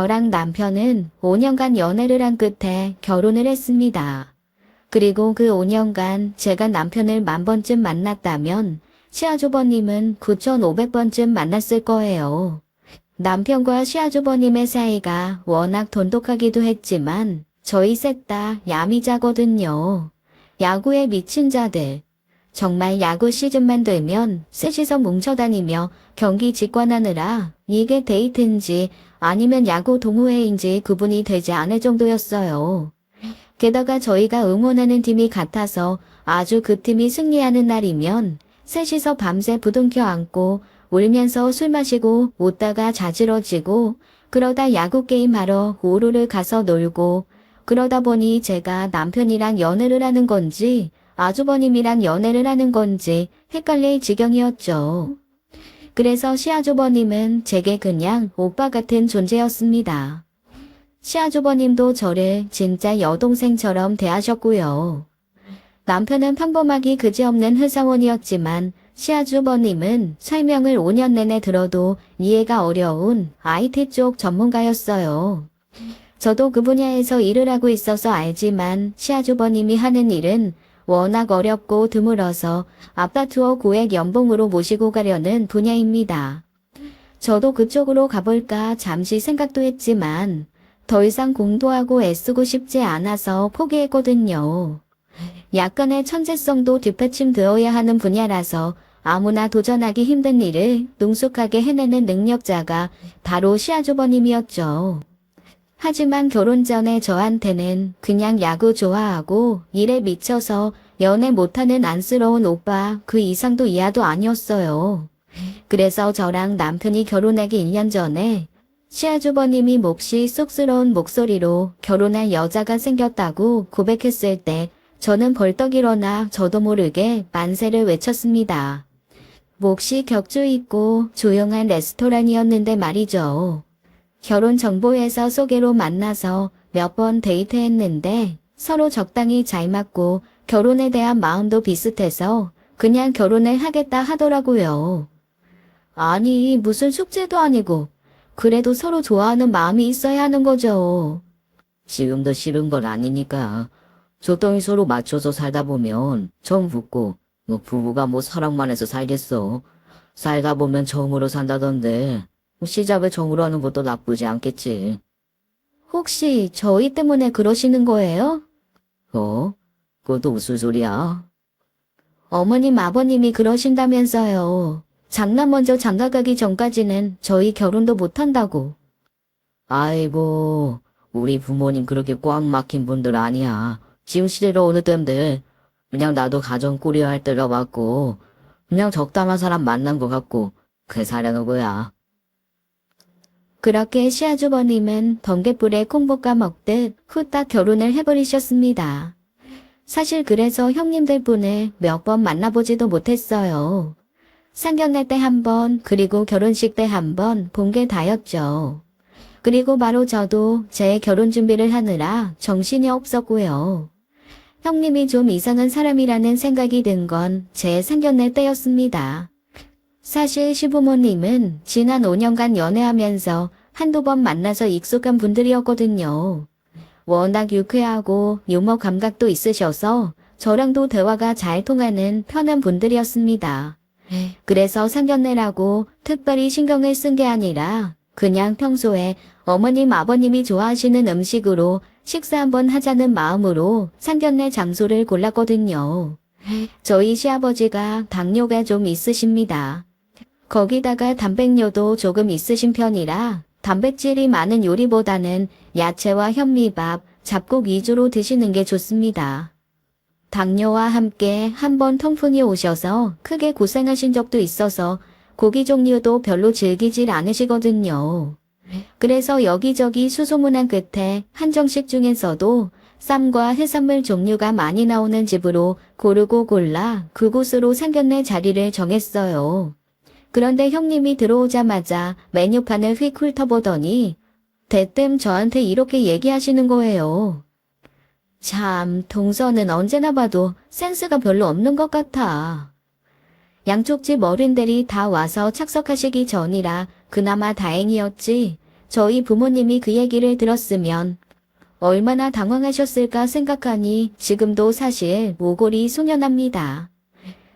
저랑 남편은 5년간 연애를 한 끝에 결혼을 했습니다. 그리고 그 5년간 제가 남편을 10,000번쯤 만났다면 시아주버님은 9,500번쯤 만났을 거예요. 남편과 시아주버님의 사이가 워낙 돈독하기도 했지만 저희 셋 다 야미자거든요. 야구에 미친 자들. 정말 야구 시즌만 되면 셋이서 뭉쳐다니며 경기 직관하느라 이게 데이트인지 아니면 야구 동호회인지 구분이 되지 않을 정도였어요. 게다가 저희가 응원하는 팀이 같아서 아주 그 팀이 승리하는 날이면 셋이서 밤새 부둥켜 안고 울면서 술 마시고 웃다가 자지러지고 그러다 야구 게임하러 오루를 가서 놀고 그러다 보니 제가 남편이랑 연애를 하는 건지 아주버님이랑 연애를 하는 건지 헷갈릴 지경이었죠. 그래서 시아주버님은 제게 그냥 오빠 같은 존재였습니다. 시아주버님도 저를 진짜 여동생처럼 대하셨고요. 남편은 평범하기 그지없는 회사원이었지만 시아주버님은 설명을 5년 내내 들어도 이해가 어려운 IT 쪽 전문가였어요. 저도 그 분야에서 일을 하고 있어서 알지만 시아주버님이 하는 일은 워낙 어렵고 드물어서 아파트워 고액 연봉으로 모시고 가려는 분야입니다. 저도 그쪽으로 가볼까 잠시 생각도 했지만 더 이상 공부하고 애쓰고 싶지 않아서 포기했거든요. 약간의 천재성도 뒷받침되어야 하는 분야라서 아무나 도전하기 힘든 일을 능숙하게 해내는 능력자가 바로 시아주버님이었죠. 하지만 결혼 전에 저한테는 그냥 야구 좋아하고 일에 미쳐서 연애 못하는 안쓰러운 오빠 그 이상도 이하도 아니었어요. 그래서 저랑 남편이 결혼하기 1년 전에 시아주버님이 몹시 쑥스러운 목소리로 결혼할 여자가 생겼다고 고백했을 때 저는 벌떡 일어나 저도 모르게 만세를 외쳤습니다. 몹시 격조 있고 조용한 레스토랑이었는데 말이죠. 결혼 정보회사 소개로 만나서 몇 번 데이트했는데 서로 적당히 잘 맞고 결혼에 대한 마음도 비슷해서 그냥 결혼을 하겠다 하더라고요. 아니 무슨 숙제도 아니고 그래도 서로 좋아하는 마음이 있어야 하는 거죠. 지금도 싫은 건 아니니까 적당히 서로 맞춰서 살다 보면 정 붙고 부부가 사랑만 해서 살겠어. 살다 보면 정으로 산다던데 시작을 정으로 하는 것도 나쁘지 않겠지. 혹시 저희 때문에 그러시는 거예요? 그것도 무슨 소리야? 어머님 아버님이 그러신다면서요. 장남 먼저 장가가기 전까지는 저희 결혼도 못한다고. 아이고 우리 부모님 그렇게 꽉 막힌 분들 아니야. 지금 시대로 어느 때인데 그냥 나도 가정 꾸려야 할 때가 왔고 그냥 적당한 사람 만난 것 같고 그게 사려는 거야. 그렇게 시아주버님은 번갯불에 콩볶아 먹듯 후딱 결혼을 해버리셨습니다. 사실 그래서 형님들 분을 몇 번 만나보지도 못했어요. 상견례 때 한 번, 그리고 결혼식 때 한 번 본 게 다였죠. 그리고 바로 저도 제 결혼 준비를 하느라 정신이 없었고요. 형님이 좀 이상한 사람이라는 생각이 든 건 제 상견례 때였습니다. 사실 시부모님은 지난 5년간 연애하면서 한두 번 만나서 익숙한 분들이었거든요. 워낙 유쾌하고 유머 감각도 있으셔서 저랑도 대화가 잘 통하는 편한 분들이었습니다. 그래서 상견례라고 특별히 신경을 쓴 게 아니라 그냥 평소에 어머님 아버님이 좋아하시는 음식으로 식사 한번 하자는 마음으로 상견례 장소를 골랐거든요. 저희 시아버지가 당뇨가 좀 있으십니다. 거기다가 단백뇨도 조금 있으신 편이라 단백질이 많은 요리보다는 야채와 현미밥, 잡곡 위주로 드시는 게 좋습니다. 당뇨와 함께 한 번 통풍이 오셔서 크게 고생하신 적도 있어서 고기 종류도 별로 즐기질 않으시거든요. 그래서 여기저기 수소문한 끝에 한정식 중에서도 쌈과 해산물 종류가 많이 나오는 집으로 고르고 골라 그곳으로 상견례 자리를 정했어요. 그런데 형님이 들어오자마자 메뉴판을 휙 훑어보더니 대뜸 저한테 이렇게 얘기하시는 거예요. 참, 동서는 언제나 봐도 센스가 별로 없는 것 같아. 양쪽 집 어른들이 다 와서 착석하시기 전이라 그나마 다행이었지. 저희 부모님이 그 얘기를 들었으면 얼마나 당황하셨을까 생각하니 지금도 사실 모골이 소년합니다.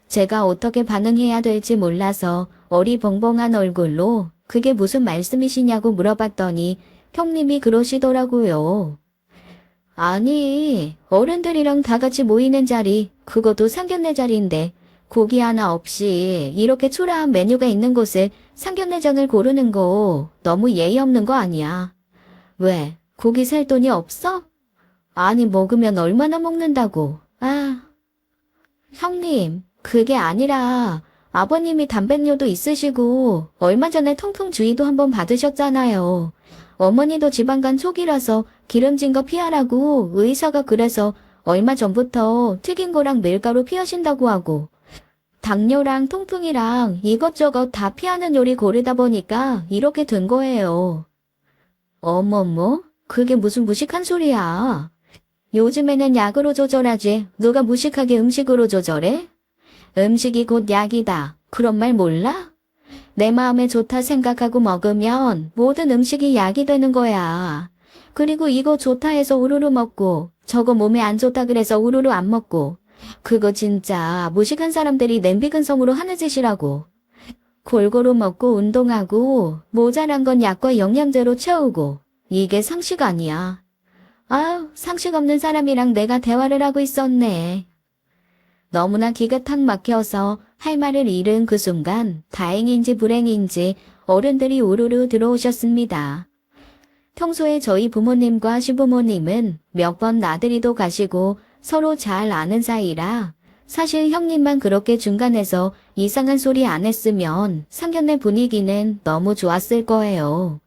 제가 어떻게 반응해야 될지 몰라서 어리벙벙한 얼굴로 그게 무슨 말씀이시냐고 물어봤더니 형님이 그러시더라고요. 아니, 어른들이랑 다 같이 모이는 자리, 그것도 상견례 자리인데 고기 하나 없이 이렇게 초라한 메뉴가 있는 곳을 상견례장을 고르는 거 너무 예의 없는 거 아니야. 왜? 고기 살 돈이 없어? 아니, 먹으면 얼마나 먹는다고. 아, 형님, 그게 아니라 아버님이 담뱃료도 있으시고 얼마 전에 통풍주의도 한번 받으셨잖아요. 어머니도 지방간 촉이라서 기름진 거 피하라고 의사가 그래서 얼마 전부터 튀긴 거랑 밀가루 피하신다고 하고 당뇨랑 통풍이랑 이것저것 다 피하는 요리 고르다 보니까 이렇게 된 거예요. 어머머, 그게 무슨 무식한 소리야. 요즘에는 약으로 조절하지 누가 무식하게 음식으로 조절해? 음식이 곧 약이다. 그런 말 몰라? 내 마음에 좋다 생각하고 먹으면 모든 음식이 약이 되는 거야. 그리고 이거 좋다 해서 우르르 먹고 저거 몸에 안 좋다 그래서 우르르 안 먹고 그거 진짜 무식한 사람들이 냄비근성으로 하는 짓이라고. 골고루 먹고 운동하고 모자란 건 약과 영양제로 채우고 이게 상식 아니야. 아유, 상식 없는 사람이랑 내가 대화를 하고 있었네. 너무나 기가 탁 막혀서 할 말을 잃은 그 순간 다행인지 불행인지 어른들이 우르르 들어오셨습니다. 평소에 저희 부모님과 시부모님은 몇 번 나들이도 가시고 서로 잘 아는 사이라 사실 형님만 그렇게 중간에서 이상한 소리 안 했으면 상견례 분위기는 너무 좋았을 거예요.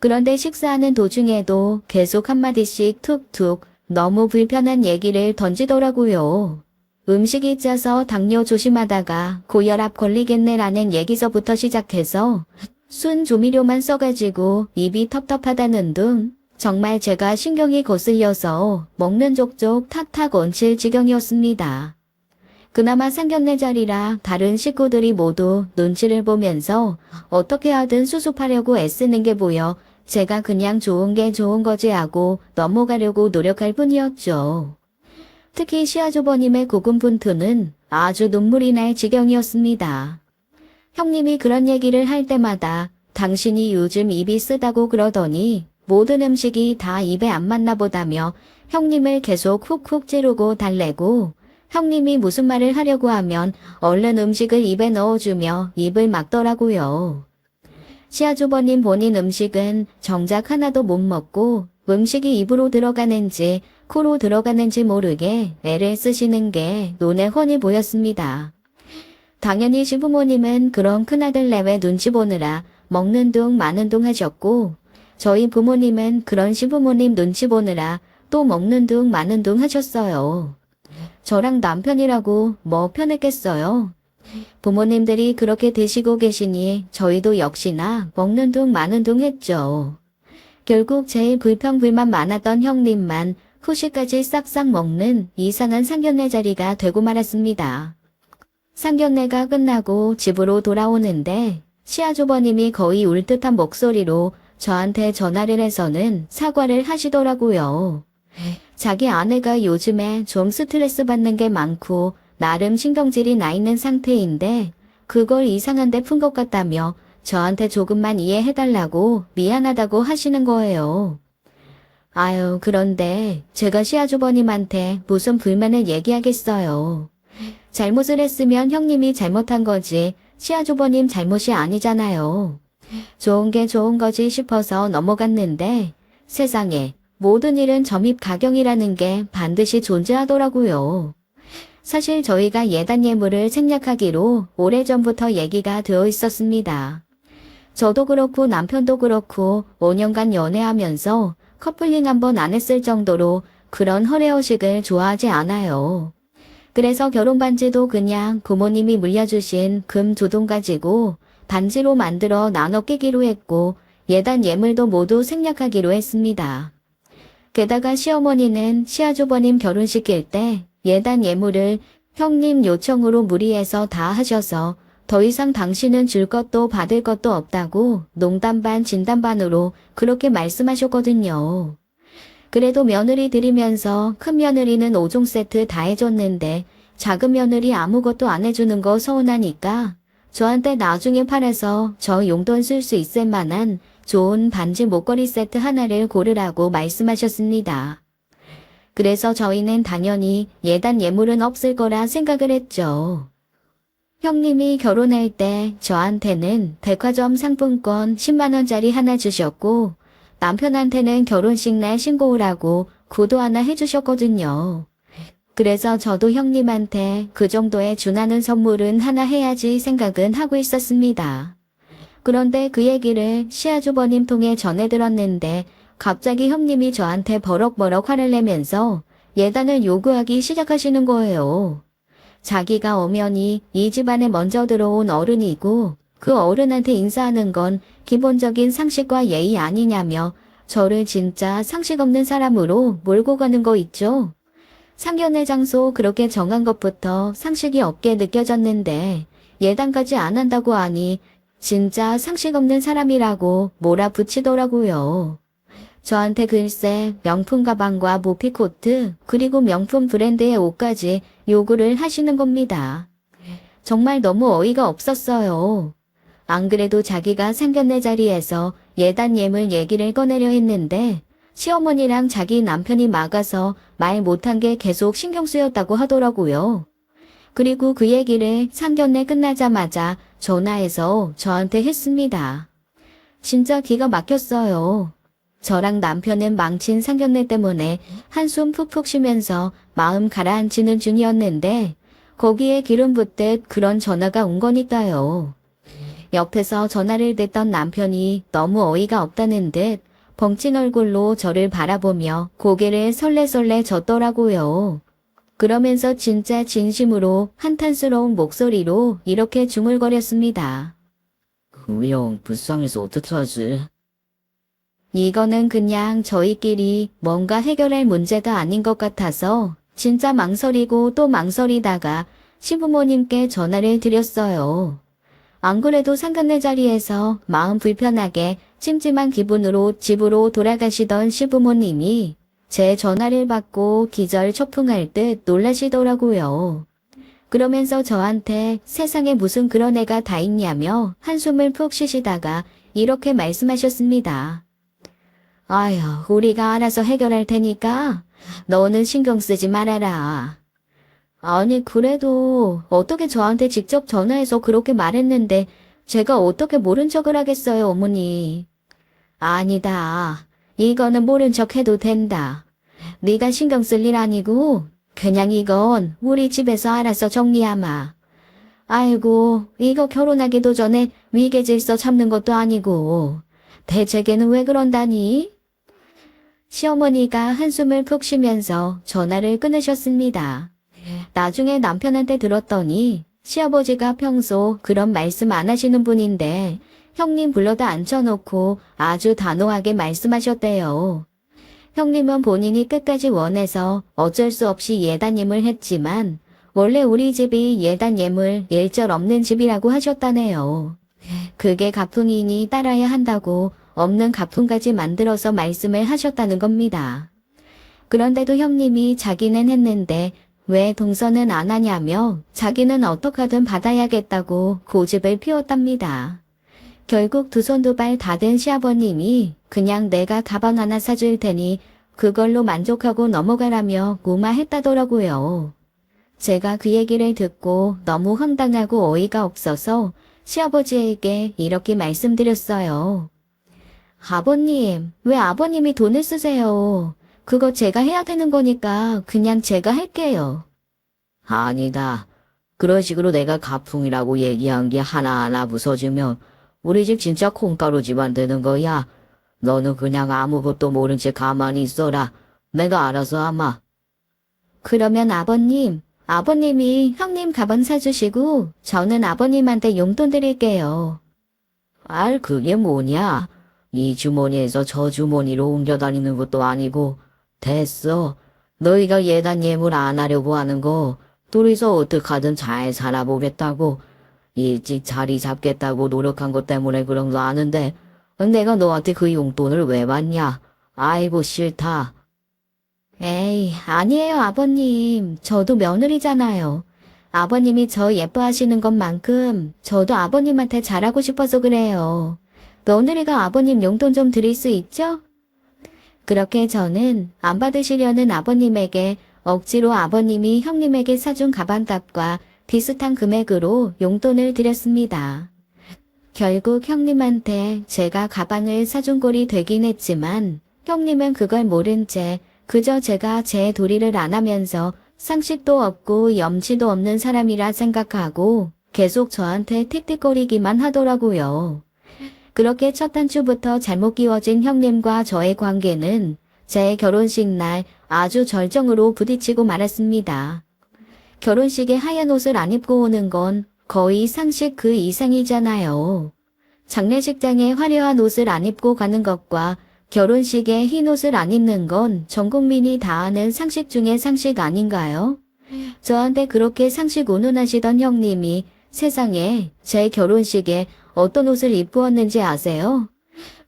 그런데 식사하는 도중에도 계속 한마디씩 툭툭 너무 불편한 얘기를 던지더라고요. 음식이 짜서 당뇨 조심하다가 고혈압 걸리겠네라는 얘기서부터 시작해서 순 조미료만 써가지고 입이 텁텁하다는 등 정말 제가 신경이 거슬려서 먹는 족족 탁탁 얹힐 지경이었습니다. 그나마 상견례 자리라 다른 식구들이 모두 눈치를 보면서 어떻게 하든 수습하려고 애쓰는 게 보여 제가 그냥 좋은 게 좋은 거지 하고 넘어가려고 노력할 뿐이었죠. 특히 시아주버님의 고군분투는 아주 눈물이 날 지경이었습니다. 형님이 그런 얘기를 할 때마다 당신이 요즘 입이 쓰다고 그러더니 모든 음식이 다 입에 안 맞나 보다며 형님을 계속 훅훅 찌르고 달래고 형님이 무슨 말을 하려고 하면 얼른 음식을 입에 넣어주며 입을 막더라고요. 시아주버님 본인 음식은 정작 하나도 못 먹고 음식이 입으로 들어가는지 코로 들어가는지 모르게 애를 쓰시는 게 눈에 훤히 보였습니다. 당연히 시부모님은 그런 큰아들 내외 눈치 보느라 먹는 둥 마는 둥 하셨고 저희 부모님은 그런 시부모님 눈치 보느라 또 먹는 둥 마는 둥 하셨어요. 저랑 남편이라고 뭐 편했겠어요? 부모님들이 그렇게 드시고 계시니 저희도 역시나 먹는 둥 마는 둥 했죠. 결국 제일 불평불만 많았던 형님만 후식까지 싹싹 먹는 이상한 상견례 자리가 되고 말았습니다. 상견례가 끝나고 집으로 돌아오는데 시아주버님이 거의 울 듯한 목소리로 저한테 전화를 해서는 사과를 하시더라고요. 자기 아내가 요즘에 좀 스트레스 받는 게 많고 나름 신경질이 나 있는 상태인데 그걸 이상한데 푼 것 같다며 저한테 조금만 이해해달라고 미안하다고 하시는 거예요. 아유, 그런데 제가 시아주버님한테 무슨 불만을 얘기하겠어요. 잘못을 했으면 형님이 잘못한 거지 시아주버님 잘못이 아니잖아요. 좋은 게 좋은 거지 싶어서 넘어갔는데 세상에 모든 일은 점입가경이라는 게 반드시 존재하더라고요. 사실 저희가 예단 예물을 생략하기로 오래전부터 얘기가 되어 있었습니다. 저도 그렇고 남편도 그렇고 5년간 연애하면서 커플링 한번 안 했을 정도로 그런 허례허식을 좋아하지 않아요. 그래서 결혼 반지도 그냥 부모님이 물려주신 금 2동 가지고 반지로 만들어 나눠 끼기로 했고 예단 예물도 모두 생략하기로 했습니다. 게다가 시어머니는 시아주버님 결혼시킬 때 예단 예물을 형님 요청으로 무리해서 다 하셔서 더 이상 당신은 줄 것도 받을 것도 없다고 농담 반 진담 반으로 그렇게 말씀하셨거든요. 그래도 며느리 드리면서 큰 며느리는 5종 세트 다 해줬는데 작은 며느리 아무것도 안 해주는 거 서운하니까 저한테 나중에 팔아서 저 용돈 쓸 수 있을 만한 좋은 반지 목걸이 세트 하나를 고르라고 말씀하셨습니다. 그래서 저희는 당연히 예단 예물은 없을 거라 생각을 했죠. 형님이 결혼할 때 저한테는 백화점 상품권 10만 원짜리 하나 주셨고 남편한테는 결혼식 날 신고 오라고 구두 하나 해주셨거든요. 그래서 저도 형님한테 그 정도에 준하는 선물은 하나 해야지 생각은 하고 있었습니다. 그런데 그 얘기를 시아주버님 통해 전해 들었는데 갑자기 형님이 저한테 버럭버럭 화를 내면서 예단을 요구하기 시작하시는 거예요. 자기가 엄연히 이 집안에 먼저 들어온 어른이고 그 어른한테 인사하는 건 기본적인 상식과 예의 아니냐며 저를 진짜 상식 없는 사람으로 몰고 가는 거 있죠. 상견례 장소 그렇게 정한 것부터 상식이 없게 느껴졌는데 예단까지 안 한다고 하니 진짜 상식 없는 사람이라고 몰아붙이더라고요. 저한테 글쎄 명품 가방과 모피 코트 그리고 명품 브랜드의 옷까지 요구를 하시는 겁니다. 정말 너무 어이가 없었어요. 안 그래도 자기가 상견례 자리에서 예단 예물 얘기를 꺼내려 했는데 시어머니랑 자기 남편이 막아서 말 못한 게 계속 신경 쓰였다고 하더라고요. 그리고 그 얘기를 상견례 끝나자마자 전화해서 저한테 했습니다. 진짜 기가 막혔어요. 저랑 남편은 망친 상견례 때문에 한숨 푹푹 쉬면서 마음 가라앉히는 중이었는데 거기에 기름 붓듯 그런 전화가 온 거니까요. 옆에서 전화를 듣던 남편이 너무 어이가 없다는 듯 벙찐 얼굴로 저를 바라보며 고개를 설레설레 젓더라고요. 그러면서 진짜 진심으로 한탄스러운 목소리로 이렇게 중얼거렸습니다. 우리 형 불쌍해서 어떡하지? 이거는 그냥 저희끼리 뭔가 해결할 문제가 아닌 것 같아서 진짜 망설이고 또 망설이다가 시부모님께 전화를 드렸어요. 안 그래도 상견례 자리에서 마음 불편하게 찜찜한 기분으로 집으로 돌아가시던 시부모님이 제 전화를 받고 기절 초풍할 듯 놀라시더라고요. 그러면서 저한테 세상에 무슨 그런 애가 다 있냐며 한숨을 푹 쉬시다가 이렇게 말씀하셨습니다. 아휴, 우리가 알아서 해결할 테니까 너는 신경 쓰지 말아라. 아니, 그래도 어떻게 저한테 직접 전화해서 그렇게 말했는데 제가 어떻게 모른 척을 하겠어요, 어머니. 아니다. 이거는 모른 척 해도 된다. 네가 신경 쓸 일 아니고 그냥 이건 우리 집에서 알아서 정리하마. 아이고, 이거 결혼하기도 전에 위계질서 참는 것도 아니고 대체 걔는 왜 그런다니? 시어머니가 한숨을 푹 쉬면서 전화를 끊으셨습니다. 나중에 남편한테 들었더니 시아버지가 평소 그런 말씀 안 하시는 분인데 형님 불러다 앉혀놓고 아주 단호하게 말씀하셨대요. 형님은 본인이 끝까지 원해서 어쩔 수 없이 예단임을 했지만 원래 우리 집이 예단 예물 일절 없는 집이라고 하셨다네요. 그게 가풍이니 따라야 한다고 없는 가풍까지 만들어서 말씀을 하셨다는 겁니다. 그런데도 형님이 자기는 했는데 왜 동서는 안 하냐며 자기는 어떡하든 받아야겠다고 고집을 피웠답니다. 결국 두 손 두 발 다 된 시아버님이 그냥 내가 가방 하나 사줄 테니 그걸로 만족하고 넘어가라며 무마했다더라고요. 제가 그 얘기를 듣고 너무 황당하고 어이가 없어서 시아버지에게 이렇게 말씀드렸어요. 아버님, 왜 아버님이 돈을 쓰세요? 그거 제가 해야 되는 거니까 그냥 제가 할게요. 아니다. 그런 식으로 내가 가풍이라고 얘기한 게 하나하나 부서지면 우리 집 진짜 콩가루 집안 되는 거야. 너는 그냥 아무것도 모른 채 가만히 있어라. 내가 알아서 하마. 그러면 아버님이 형님 가방 사주시고 저는 아버님한테 용돈 드릴게요. 그게 뭐냐? 이 주머니에서 저 주머니로 옮겨 다니는 것도 아니고. 됐어. 너희가 예단 예물 안 하려고 하는 거 둘이서 어떡하든 잘 살아보겠다고. 일찍 자리 잡겠다고 노력한 것 때문에 그런 거 아는데 내가 너한테 그 용돈을 왜 받냐? 아이고 싫다. 에이, 아니에요, 아버님. 저도 며느리잖아요. 아버님이 저 예뻐하시는 것만큼 저도 아버님한테 잘하고 싶어서 그래요. 며느리가 아버님 용돈 좀 드릴 수 있죠? 그렇게 저는 안 받으시려는 아버님에게 억지로 아버님이 형님에게 사준 가방값과 비슷한 금액으로 용돈을 드렸습니다. 결국 형님한테 제가 가방을 사준 꼴이 되긴 했지만 형님은 그걸 모른 채 그저 제가 제 도리를 안 하면서 상식도 없고 염치도 없는 사람이라 생각하고 계속 저한테 틱틱거리기만 하더라고요. 그렇게 첫 한 주부터 잘못 끼워진 형님과 저의 관계는 제 결혼식 날 아주 절정으로 부딪히고 말았습니다. 결혼식에 하얀 옷을 안 입고 오는 건 거의 상식 그 이상이잖아요. 장례식장에 화려한 옷을 안 입고 가는 것과 결혼식에 흰 옷을 안 입는 건 전 국민이 다 아는 상식 중의 상식 아닌가요? 저한테 그렇게 상식 운운하시던 형님이 세상에 제 결혼식에 어떤 옷을 입고 왔는지 아세요?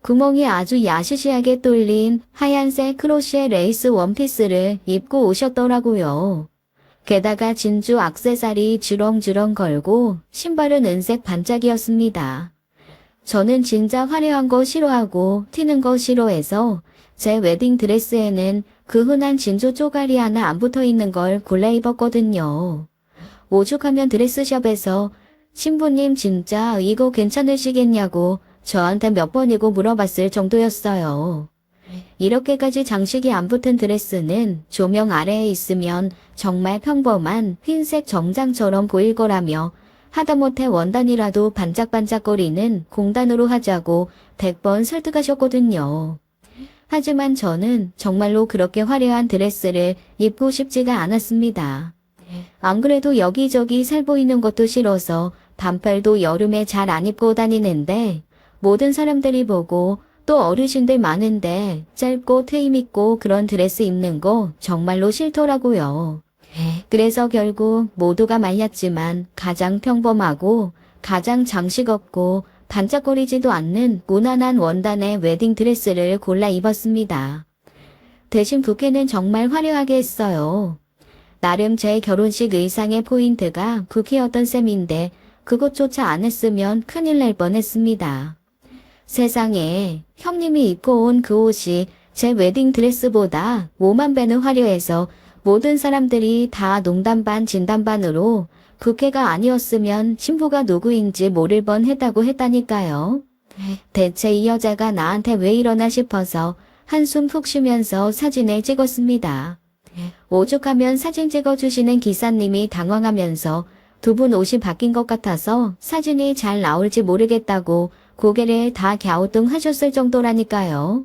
구멍이 아주 야시시하게 뚫린 하얀색 크로시에 레이스 원피스를 입고 오셨더라고요. 게다가 진주 액세서리 주렁주렁 걸고 신발은 은색 반짝이었습니다. 저는 진짜 화려한 거 싫어하고 튀는 거 싫어해서 제 웨딩 드레스에는 그 흔한 진주 쪼가리 하나 안 붙어 있는 걸 골라 입었거든요. 오죽하면 드레스숍에서 신부님 진짜 이거 괜찮으시겠냐고 저한테 몇 번이고 물어봤을 정도였어요. 이렇게까지 장식이 안 붙은 드레스는 조명 아래에 있으면 정말 평범한 흰색 정장처럼 보일 거라며 하다못해 원단이라도 반짝반짝거리는 공단으로 하자고 100번 설득하셨거든요. 하지만 저는 정말로 그렇게 화려한 드레스를 입고 싶지가 않았습니다. 안 그래도 여기저기 살 보이는 것도 싫어서 반팔도 여름에 잘 안 입고 다니는데 모든 사람들이 보고 또 어르신들 많은데 짧고 트임 있고 그런 드레스 입는 거 정말로 싫더라고요. 그래서 결국 모두가 말렸지만 가장 평범하고 가장 장식 없고 반짝거리지도 않는 무난한 원단의 웨딩 드레스를 골라 입었습니다. 대신 부케는 정말 화려하게 했어요. 나름 제 결혼식 의상의 포인트가 부케였던 셈인데 그것조차 안 했으면 큰일 날 뻔했습니다. 세상에 형님이 입고 온 그 옷이 제 웨딩 드레스보다 5만 배는 화려해서 모든 사람들이 다 농담 반 진담 반으로 부케가 아니었으면 신부가 누구인지 모를 뻔했다고 했다니까요. 대체 이 여자가 나한테 왜 이러나 싶어서 한숨 푹 쉬면서 사진을 찍었습니다. 오죽하면 사진 찍어주시는 기사님이 당황하면서 두 분 옷이 바뀐 것 같아서 사진이 잘 나올지 모르겠다고 고개를 다 갸우뚱하셨을 정도라니까요.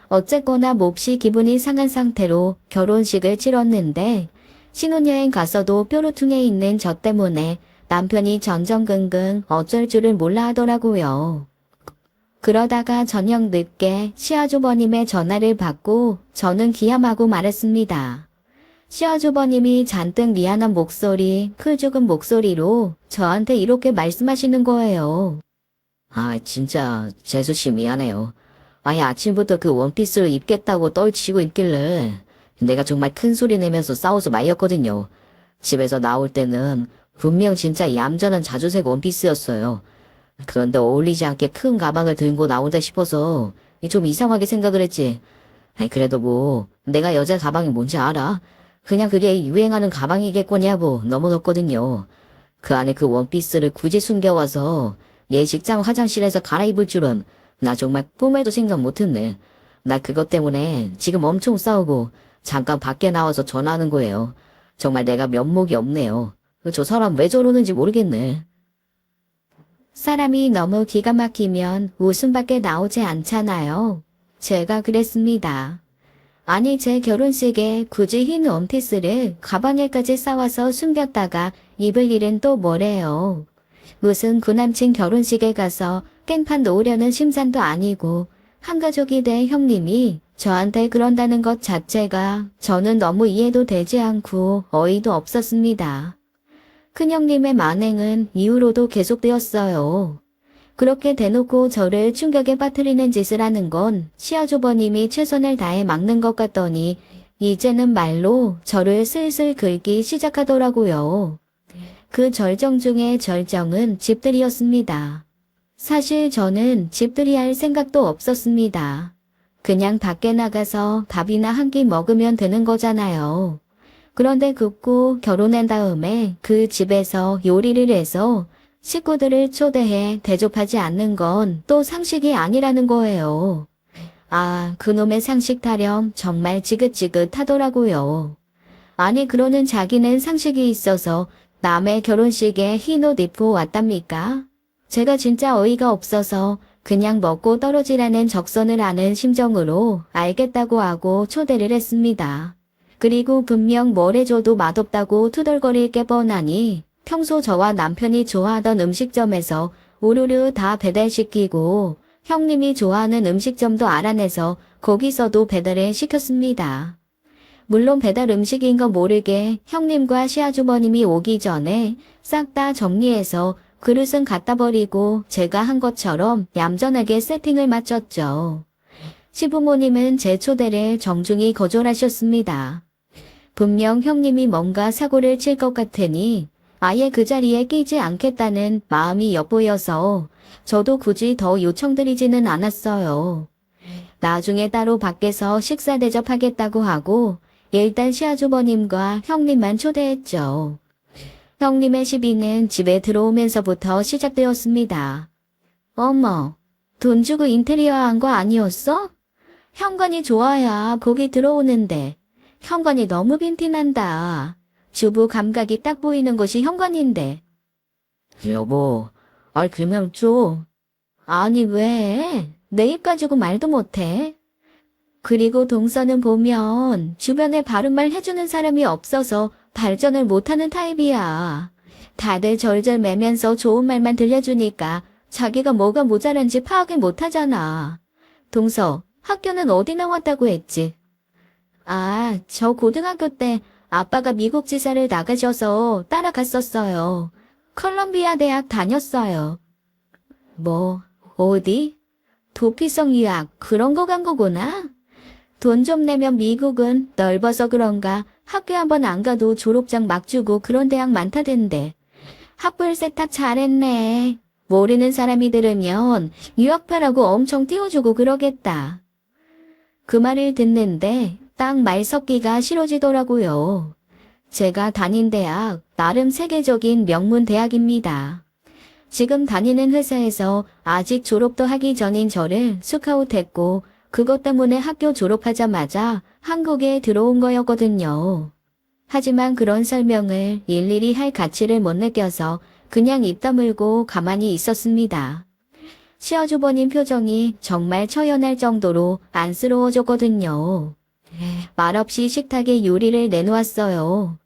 어쨌거나 몹시 기분이 상한 상태로 결혼식을 치렀는데 신혼여행 가서도 뾰루퉁에 있는 저 때문에 남편이 전전긍긍 어쩔 줄을 몰라 하더라고요. 그러다가 저녁 늦게 시아주버님의 전화를 받고 저는 기함하고 말했습니다. 시아주버님이 잔뜩 미안한 목소리, 풀죽은 목소리로 저한테 이렇게 말씀하시는 거예요. 아 진짜 재수씨 미안해요. 아예 아침부터 그 원피스를 입겠다고 떨치고 있길래 내가 정말 큰 소리 내면서 싸워서 말렸거든요. 집에서 나올 때는 분명 진짜 얌전한 자주색 원피스였어요. 그런데 어울리지 않게 큰 가방을 들고 나온다 싶어서 좀 이상하게 생각을 했지. 아니 그래도 뭐 내가 여자 가방이 뭔지 알아? 그냥 그게 유행하는 가방이겠거냐고 넘어졌거든요. 그 안에 그 원피스를 굳이 숨겨와서 예식장 화장실에서 갈아입을 줄은 나 정말 꿈에도 생각 못했네. 나 그것 때문에 지금 엄청 싸우고 잠깐 밖에 나와서 전화하는 거예요. 정말 내가 면목이 없네요. 저 사람 왜 저러는지 모르겠네. 사람이 너무 기가 막히면 웃음밖에 나오지 않잖아요. 제가 그랬습니다. 아니 제 결혼식에 굳이 흰 원피스를 가방에까지 싸와서 숨겼다가 입을 일은 또 뭐래요. 무슨 구남친 결혼식에 가서 깽판 놓으려는 심산도 아니고 한가족이 된 형님이 저한테 그런다는 것 자체가 저는 너무 이해도 되지 않고 어이도 없었습니다. 큰형님의 만행은 이후로도 계속되었어요. 그렇게 대놓고 저를 충격에 빠뜨리는 짓을 하는 건 시아주버님이 최선을 다해 막는 것 같더니 이제는 말로 저를 슬슬 긁기 시작하더라고요. 그 절정 중의 절정은 집들이였습니다. 사실 저는 집들이 할 생각도 없었습니다. 그냥 밖에 나가서 밥이나 한 끼 먹으면 되는 거잖아요. 그런데 급고 결혼한 다음에 그 집에서 요리를 해서 식구들을 초대해 대접하지 않는 건 또 상식이 아니라는 거예요. 아, 그놈의 상식 타령 정말 지긋지긋하더라고요. 아니, 그러는 자기는 상식이 있어서 남의 결혼식에 흰 옷 입고 왔답니까? 제가 진짜 어이가 없어서 그냥 먹고 떨어지라는 적선을 하는 심정으로 알겠다고 하고 초대를 했습니다. 그리고 분명 뭘 해줘도 맛없다고 투덜거릴 게 뻔하니 평소 저와 남편이 좋아하던 음식점에서 우르르 다 배달시키고 형님이 좋아하는 음식점도 알아내서 거기서도 배달을 시켰습니다. 물론 배달 음식인 거 모르게 형님과 시아주버님이 오기 전에 싹 다 정리해서 그릇은 갖다 버리고 제가 한 것처럼 얌전하게 세팅을 마쳤죠. 시부모님은 제 초대를 정중히 거절하셨습니다. 분명 형님이 뭔가 사고를 칠 것 같으니 아예 그 자리에 끼지 않겠다는 마음이 엿보여서 저도 굳이 더 요청드리지는 않았어요. 나중에 따로 밖에서 식사 대접하겠다고 하고 일단 시아주버님과 형님만 초대했죠. 형님의 시비는 집에 들어오면서부터 시작되었습니다. 어머, 돈 주고 인테리어 한 거 아니었어? 현관이 좋아야 거기 들어오는데 현관이 너무 빈티난다. 주부 감각이 딱 보이는 곳이 현관인데. 여보, 그냥 좀. 아니 왜? 내 입 가지고 말도 못해. 그리고 동서는 보면 주변에 바른 말 해주는 사람이 없어서 발전을 못하는 타입이야. 다들 절절매면서 좋은 말만 들려주니까 자기가 뭐가 모자란지 파악을 못하잖아. 동서, 학교는 어디 나왔다고 했지? 아, 저 고등학교 때 아빠가 미국 지사를 나가셔서 따라갔었어요. 컬럼비아 대학 다녔어요. 뭐, 어디? 도피성 유학 그런 거 간 거구나? 돈 좀 내면 미국은 넓어서 그런가 학교 한번 안 가도 졸업장 막 주고 그런 대학 많다던데. 학벌 세탁 잘했네. 모르는 사람이 들으면 유학파라고 엄청 띄워주고 그러겠다. 그 말을 듣는데 딱 말 섞기가 싫어지더라고요. 제가 다닌 대학 나름 세계적인 명문 대학입니다. 지금 다니는 회사에서 아직 졸업도 하기 전인 저를 스카우트했고 그것 때문에 학교 졸업하자마자 한국에 들어온 거였거든요. 하지만 그런 설명을 일일이 할 가치를 못 느껴서 그냥 입 다물고 가만히 있었습니다. 시아주버님 표정이 정말 처연할 정도로 안쓰러워졌거든요. 말없이 식탁에 요리를 내놓았어요.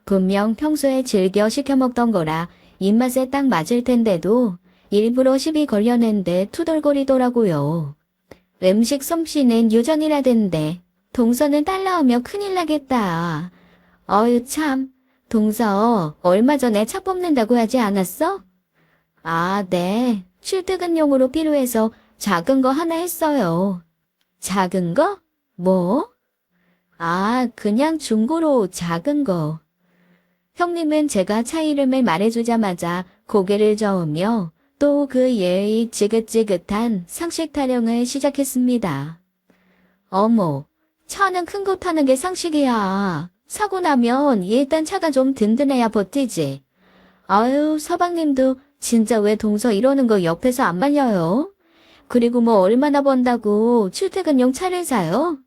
분명 평소에 즐겨 시켜 먹던 거라 입맛에 딱 맞을 텐데도 일부러 시비 걸려낸데 투덜거리더라고요. 음식 솜씨는 유전이라던데 동서는 딸 낳으면 큰일 나겠다. 어휴 참, 동서 얼마 전에 차 뽑는다고 하지 않았어? 아, 네. 출퇴근용으로 필요해서 작은 거 하나 했어요. 작은 거? 뭐? 아, 그냥 중고로 작은 거. 형님은 제가 차 이름을 말해주자마자 고개를 저으며 또 그 예의 지긋지긋한 상식 타령을 시작했습니다. 어머, 차는 큰 거 타는 게 상식이야. 사고 나면 일단 차가 좀 든든해야 버티지. 아유, 서방님도 진짜 왜 동서 이러는 거 옆에서 안 말려요? 그리고 뭐 얼마나 번다고 출퇴근용 차를 사요?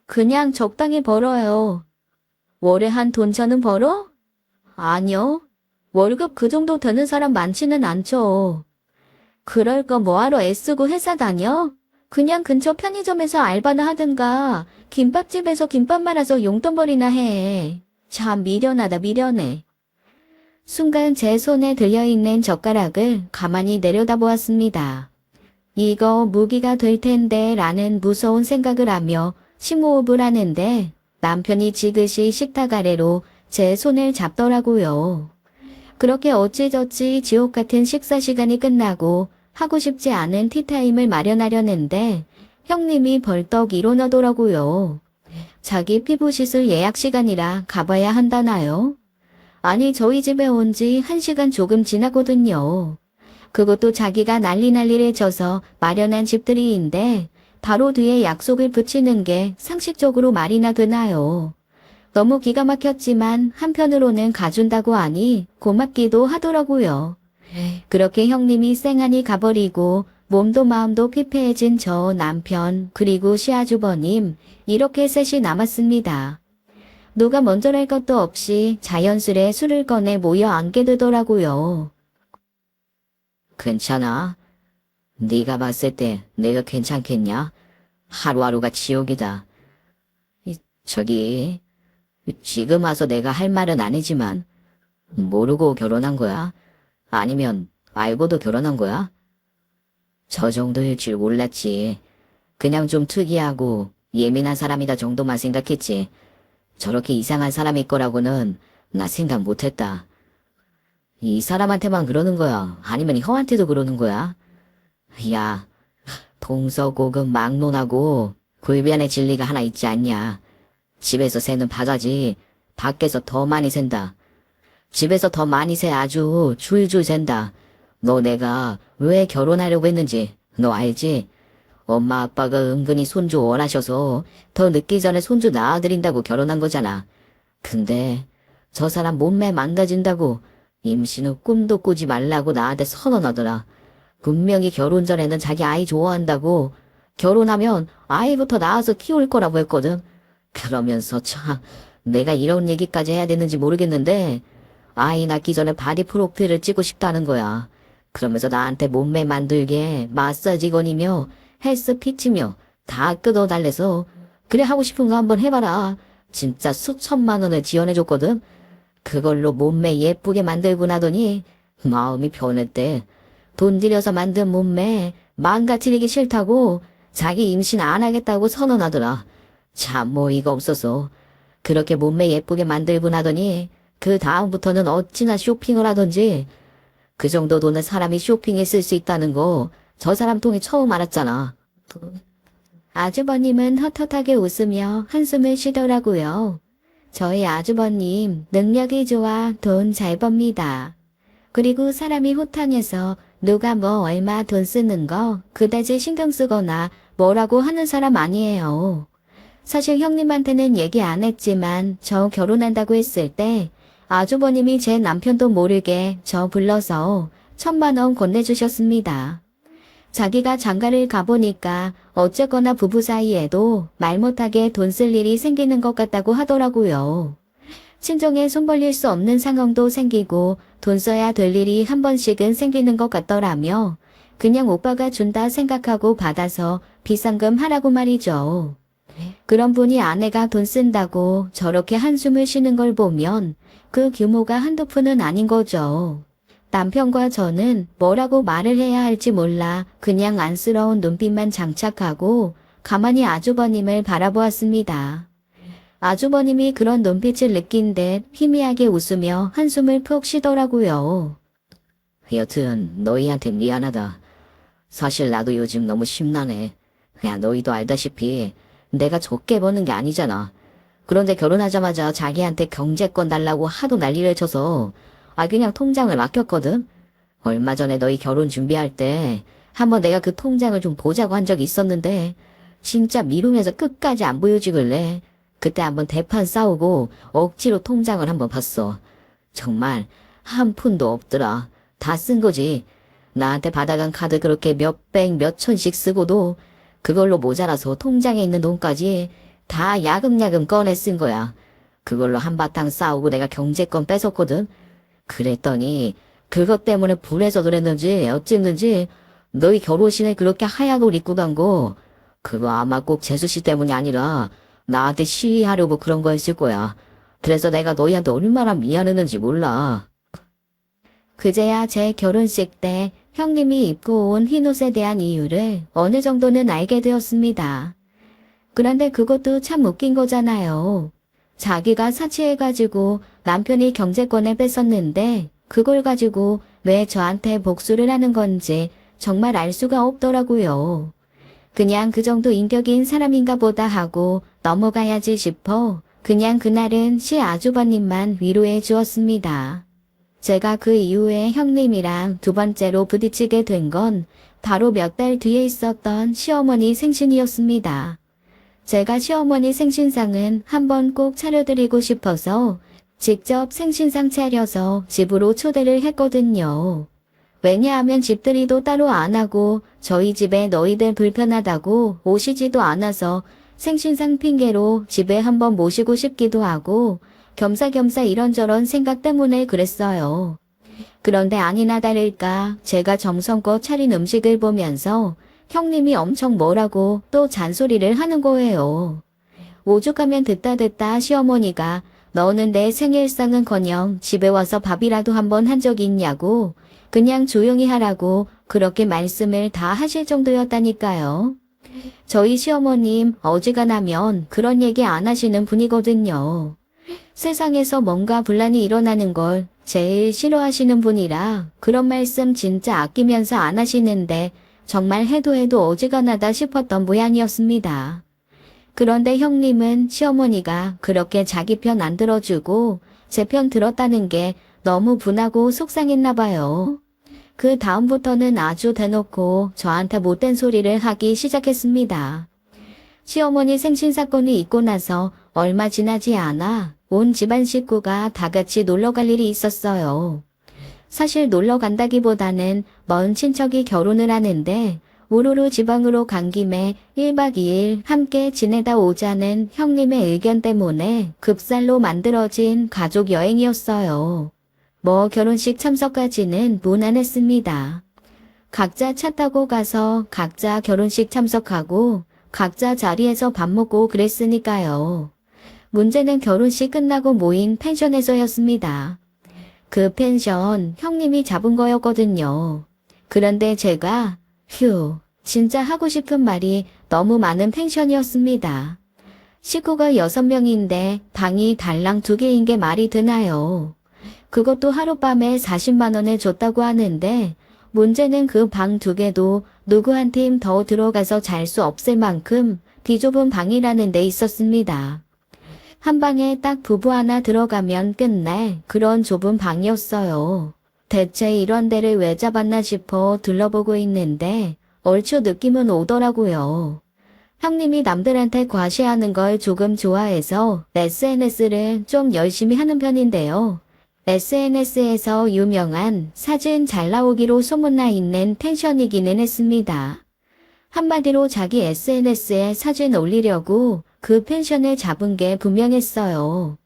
그냥 적당히 벌어요. 월에 한 돈 저는 벌어? 아니요. 월급 그 정도 되는 사람 많지는 않죠. 그럴 거 뭐하러 애쓰고 회사 다녀? 그냥 근처 편의점에서 알바나 하든가 김밥집에서 김밥 말아서 용돈벌이나 해. 참 미련하다 미련해. 순간 제 손에 들려있는 젓가락을 가만히 내려다보았습니다. 이거 무기가 될 텐데 라는 무서운 생각을 하며 심호흡을 하는데 남편이 지그시 식탁 아래로 제 손을 잡더라고요. 그렇게 어찌저찌 지옥 같은 식사 시간이 끝나고 하고 싶지 않은 티타임을 마련하려는데 형님이 벌떡 일어나더라고요. 자기 피부 시술 예약 시간이라 가봐야 한다나요? 아니, 저희 집에 온 지 1시간 조금 지나거든요. 그것도 자기가 난리를 져서 마련한 집들이인데 바로 뒤에 약속을 붙이는 게 상식적으로 말이나 되나요? 너무 기가 막혔지만 한편으로는 가준다고 하니 고맙기도 하더라고요. 그렇게 형님이 쌩하니 가버리고 몸도 마음도 피폐해진 저 남편 그리고 시아주버님 이렇게 셋이 남았습니다. 누가 먼저랄 것도 없이 자연스레 술을 꺼내 모여 앉게 되더라고요. 괜찮아? 네가 봤을 때 내가 괜찮겠냐? 하루하루가 지옥이다. 저기, 지금 와서 내가 할 말은 아니지만 모르고 결혼한 거야? 아니면 알고도 결혼한 거야? 저 정도일 줄 몰랐지. 그냥 좀 특이하고 예민한 사람이다 정도만 생각했지. 저렇게 이상한 사람일 거라고는 나 생각 못했다. 이 사람한테만 그러는 거야? 아니면 형한테도 그러는 거야? 야, 동서고금 막론하고 굴변의 진리가 하나 있지 않냐. 집에서 새는 바가지 밖에서 더 많이 샌다. 집에서 더 많이 새 아주 줄줄 샌다. 너 내가 왜 결혼하려고 했는지 너 알지? 엄마 아빠가 은근히 손주 원하셔서 더 늦기 전에 손주 낳아드린다고 결혼한 거잖아. 근데 저 사람 몸매 망가진다고 임신 후 꿈도 꾸지 말라고 나한테 선언하더라. 분명히 결혼 전에는 자기 아이 좋아한다고 결혼하면 아이부터 낳아서 키울 거라고 했거든. 그러면서 참 내가 이런 얘기까지 해야 되는지 모르겠는데 아이 낳기 전에 바디 프로필을 찍고 싶다는 거야. 그러면서 나한테 몸매 만들게 마사지건이며 헬스 피치며 다 끊어달래서 그래 하고 싶은 거 한번 해봐라. 진짜 수천만 원을 지원해줬거든. 그걸로 몸매 예쁘게 만들고 나더니 마음이 변했대. 돈 들여서 만든 몸매 망가뜨리기 싫다고 자기 임신 안 하겠다고 선언하더라. 참 어이가 없어서 그렇게 몸매 예쁘게 만들고 나더니 그 다음부터는 어찌나 쇼핑을 하던지 그 정도 돈을 사람이 쇼핑에 쓸 수 있다는 거 저 사람 통해 처음 알았잖아. 아주버님은 헛헛하게 웃으며 한숨을 쉬더라고요. 저희 아주버님 능력이 좋아 돈 잘 법니다. 그리고 사람이 호탕해서 누가 뭐 얼마 돈 쓰는 거 그다지 신경 쓰거나 뭐라고 하는 사람 아니에요. 사실 형님한테는 얘기 안 했지만 저 결혼한다고 했을 때 아주버님이 제 남편도 모르게 저 불러서 1,000만 원 건네주셨습니다. 자기가 장가를 가보니까 어쨌거나 부부 사이에도 말 못하게 돈 쓸 일이 생기는 것 같다고 하더라고요. 친정에 손 벌릴 수 없는 상황도 생기고 돈 써야 될 일이 한 번씩은 생기는 것 같더라며 그냥 오빠가 준다 생각하고 받아서 비상금 하라고 말이죠. 그런 분이 아내가 돈 쓴다고 저렇게 한숨을 쉬는 걸 보면 그 규모가 한두 푼은 아닌 거죠. 남편과 저는 뭐라고 말을 해야 할지 몰라 그냥 안쓰러운 눈빛만 장착하고 가만히 아주버님을 바라보았습니다. 아주버님이 그런 눈빛을 느낀 듯 희미하게 웃으며 한숨을 푹 쉬더라고요. 여튼 너희한테 미안하다. 사실 나도 요즘 너무 심란해. 야, 너희도 알다시피 내가 적게 버는 게 아니잖아. 그런데 결혼하자마자 자기한테 경제권 달라고 하도 난리를 쳐서 그냥 통장을 맡겼거든. 얼마 전에 너희 결혼 준비할 때 한번 내가 그 통장을 좀 보자고 한 적이 있었는데 진짜 미루면서 끝까지 안 보여주길래 그때 한번 대판 싸우고 억지로 통장을 한번 봤어. 정말 한 푼도 없더라. 다 쓴 거지. 나한테 받아간 카드 그렇게 몇백 몇천씩 쓰고도 그걸로 모자라서 통장에 있는 돈까지 다 야금야금 꺼내 쓴 거야. 그걸로 한바탕 싸우고 내가 경제권 뺏었거든. 그랬더니 그것 때문에 불해서 그랬는지 어쨌는지 너희 결혼식에 그렇게 하얀 옷 입고 간 거 그거 아마 꼭 재수씨 때문이 아니라 나한테 시위하려고 그런 거였을 거야. 그래서 내가 너희한테 얼마나 미안했는지 몰라. 그제야 제 결혼식 때 형님이 입고 온 흰옷에 대한 이유를 어느 정도는 알게 되었습니다. 그런데 그것도 참 웃긴 거잖아요. 자기가 사치해가지고 남편이 경제권을 뺏었는데 그걸 가지고 왜 저한테 복수를 하는 건지 정말 알 수가 없더라고요. 그냥 그 정도 인격인 사람인가 보다 하고 넘어가야지 싶어 그냥 그날은 시아주버님만 위로해 주었습니다. 제가 그 이후에 형님이랑 두 번째로 부딪히게 된 건 바로 몇 달 뒤에 있었던 시어머니 생신이었습니다. 제가 시어머니 생신상은 한번 꼭 차려드리고 싶어서 직접 생신상 차려서 집으로 초대를 했거든요. 왜냐하면 집들이도 따로 안 하고 저희 집에 너희들 불편하다고 오시지도 않아서 생신상 핑계로 집에 한번 모시고 싶기도 하고 겸사겸사 이런저런 생각 때문에 그랬어요. 그런데 아니나 다를까 제가 정성껏 차린 음식을 보면서 형님이 엄청 뭐라고 또 잔소리를 하는 거예요. 오죽하면 듣다 시어머니가 너는 내 생일상은커녕 집에 와서 밥이라도 한번 한 적 있냐고 그냥 조용히 하라고 그렇게 말씀을 다 하실 정도였다니까요. 저희 시어머님 어지간하면 그런 얘기 안 하시는 분이거든요. 세상에서 뭔가 분란이 일어나는 걸 제일 싫어하시는 분이라 그런 말씀 진짜 아끼면서 안 하시는데 정말 해도 어지간하다 싶었던 모양이었습니다. 그런데 형님은 시어머니가 그렇게 자기 편 안 들어주고 제 편 들었다는 게 너무 분하고 속상했나 봐요. 그 다음부터는 아주 대놓고 저한테 못된 소리를 하기 시작했습니다. 시어머니 생신 사건이 있고 나서 얼마 지나지 않아 온 집안 식구가 다 같이 놀러 갈 일이 있었어요. 사실 놀러 간다기보다는 먼 친척이 결혼을 하는데 우르르 지방으로 간 김에 1박 2일 함께 지내다 오자는 형님의 의견 때문에 급살로 만들어진 가족 여행이었어요. 뭐 결혼식 참석까지는 무난했습니다. 각자 차 타고 가서 각자 결혼식 참석하고 각자 자리에서 밥 먹고 그랬으니까요. 문제는 결혼식 끝나고 모인 펜션에서였습니다. 그 펜션 형님이 잡은 거였거든요. 그런데 제가 진짜 하고 싶은 말이 너무 많은 펜션이었습니다. 식구가 6명인데 방이 달랑 2개인 게 말이 되나요? 그것도 하룻밤에 40만 원을 줬다고 하는데 문제는 그 방 2개도 누구 한 팀 더 들어가서 잘 수 없을 만큼 비좁은 방이라는 데 있었습니다. 한 방에 딱 부부 하나 들어가면 끝날 그런 좁은 방이었어요. 대체 이런 데를 왜 잡았나 싶어 둘러보고 있는데 얼추 느낌은 오더라고요. 형님이 남들한테 과시하는 걸 조금 좋아해서 SNS를 좀 열심히 하는 편인데요. SNS에서 유명한 사진 잘 나오기로 소문나 있는 펜션이기는 했습니다. 한마디로 자기 SNS에 사진 올리려고 그 펜션을 잡은 게 분명했어요.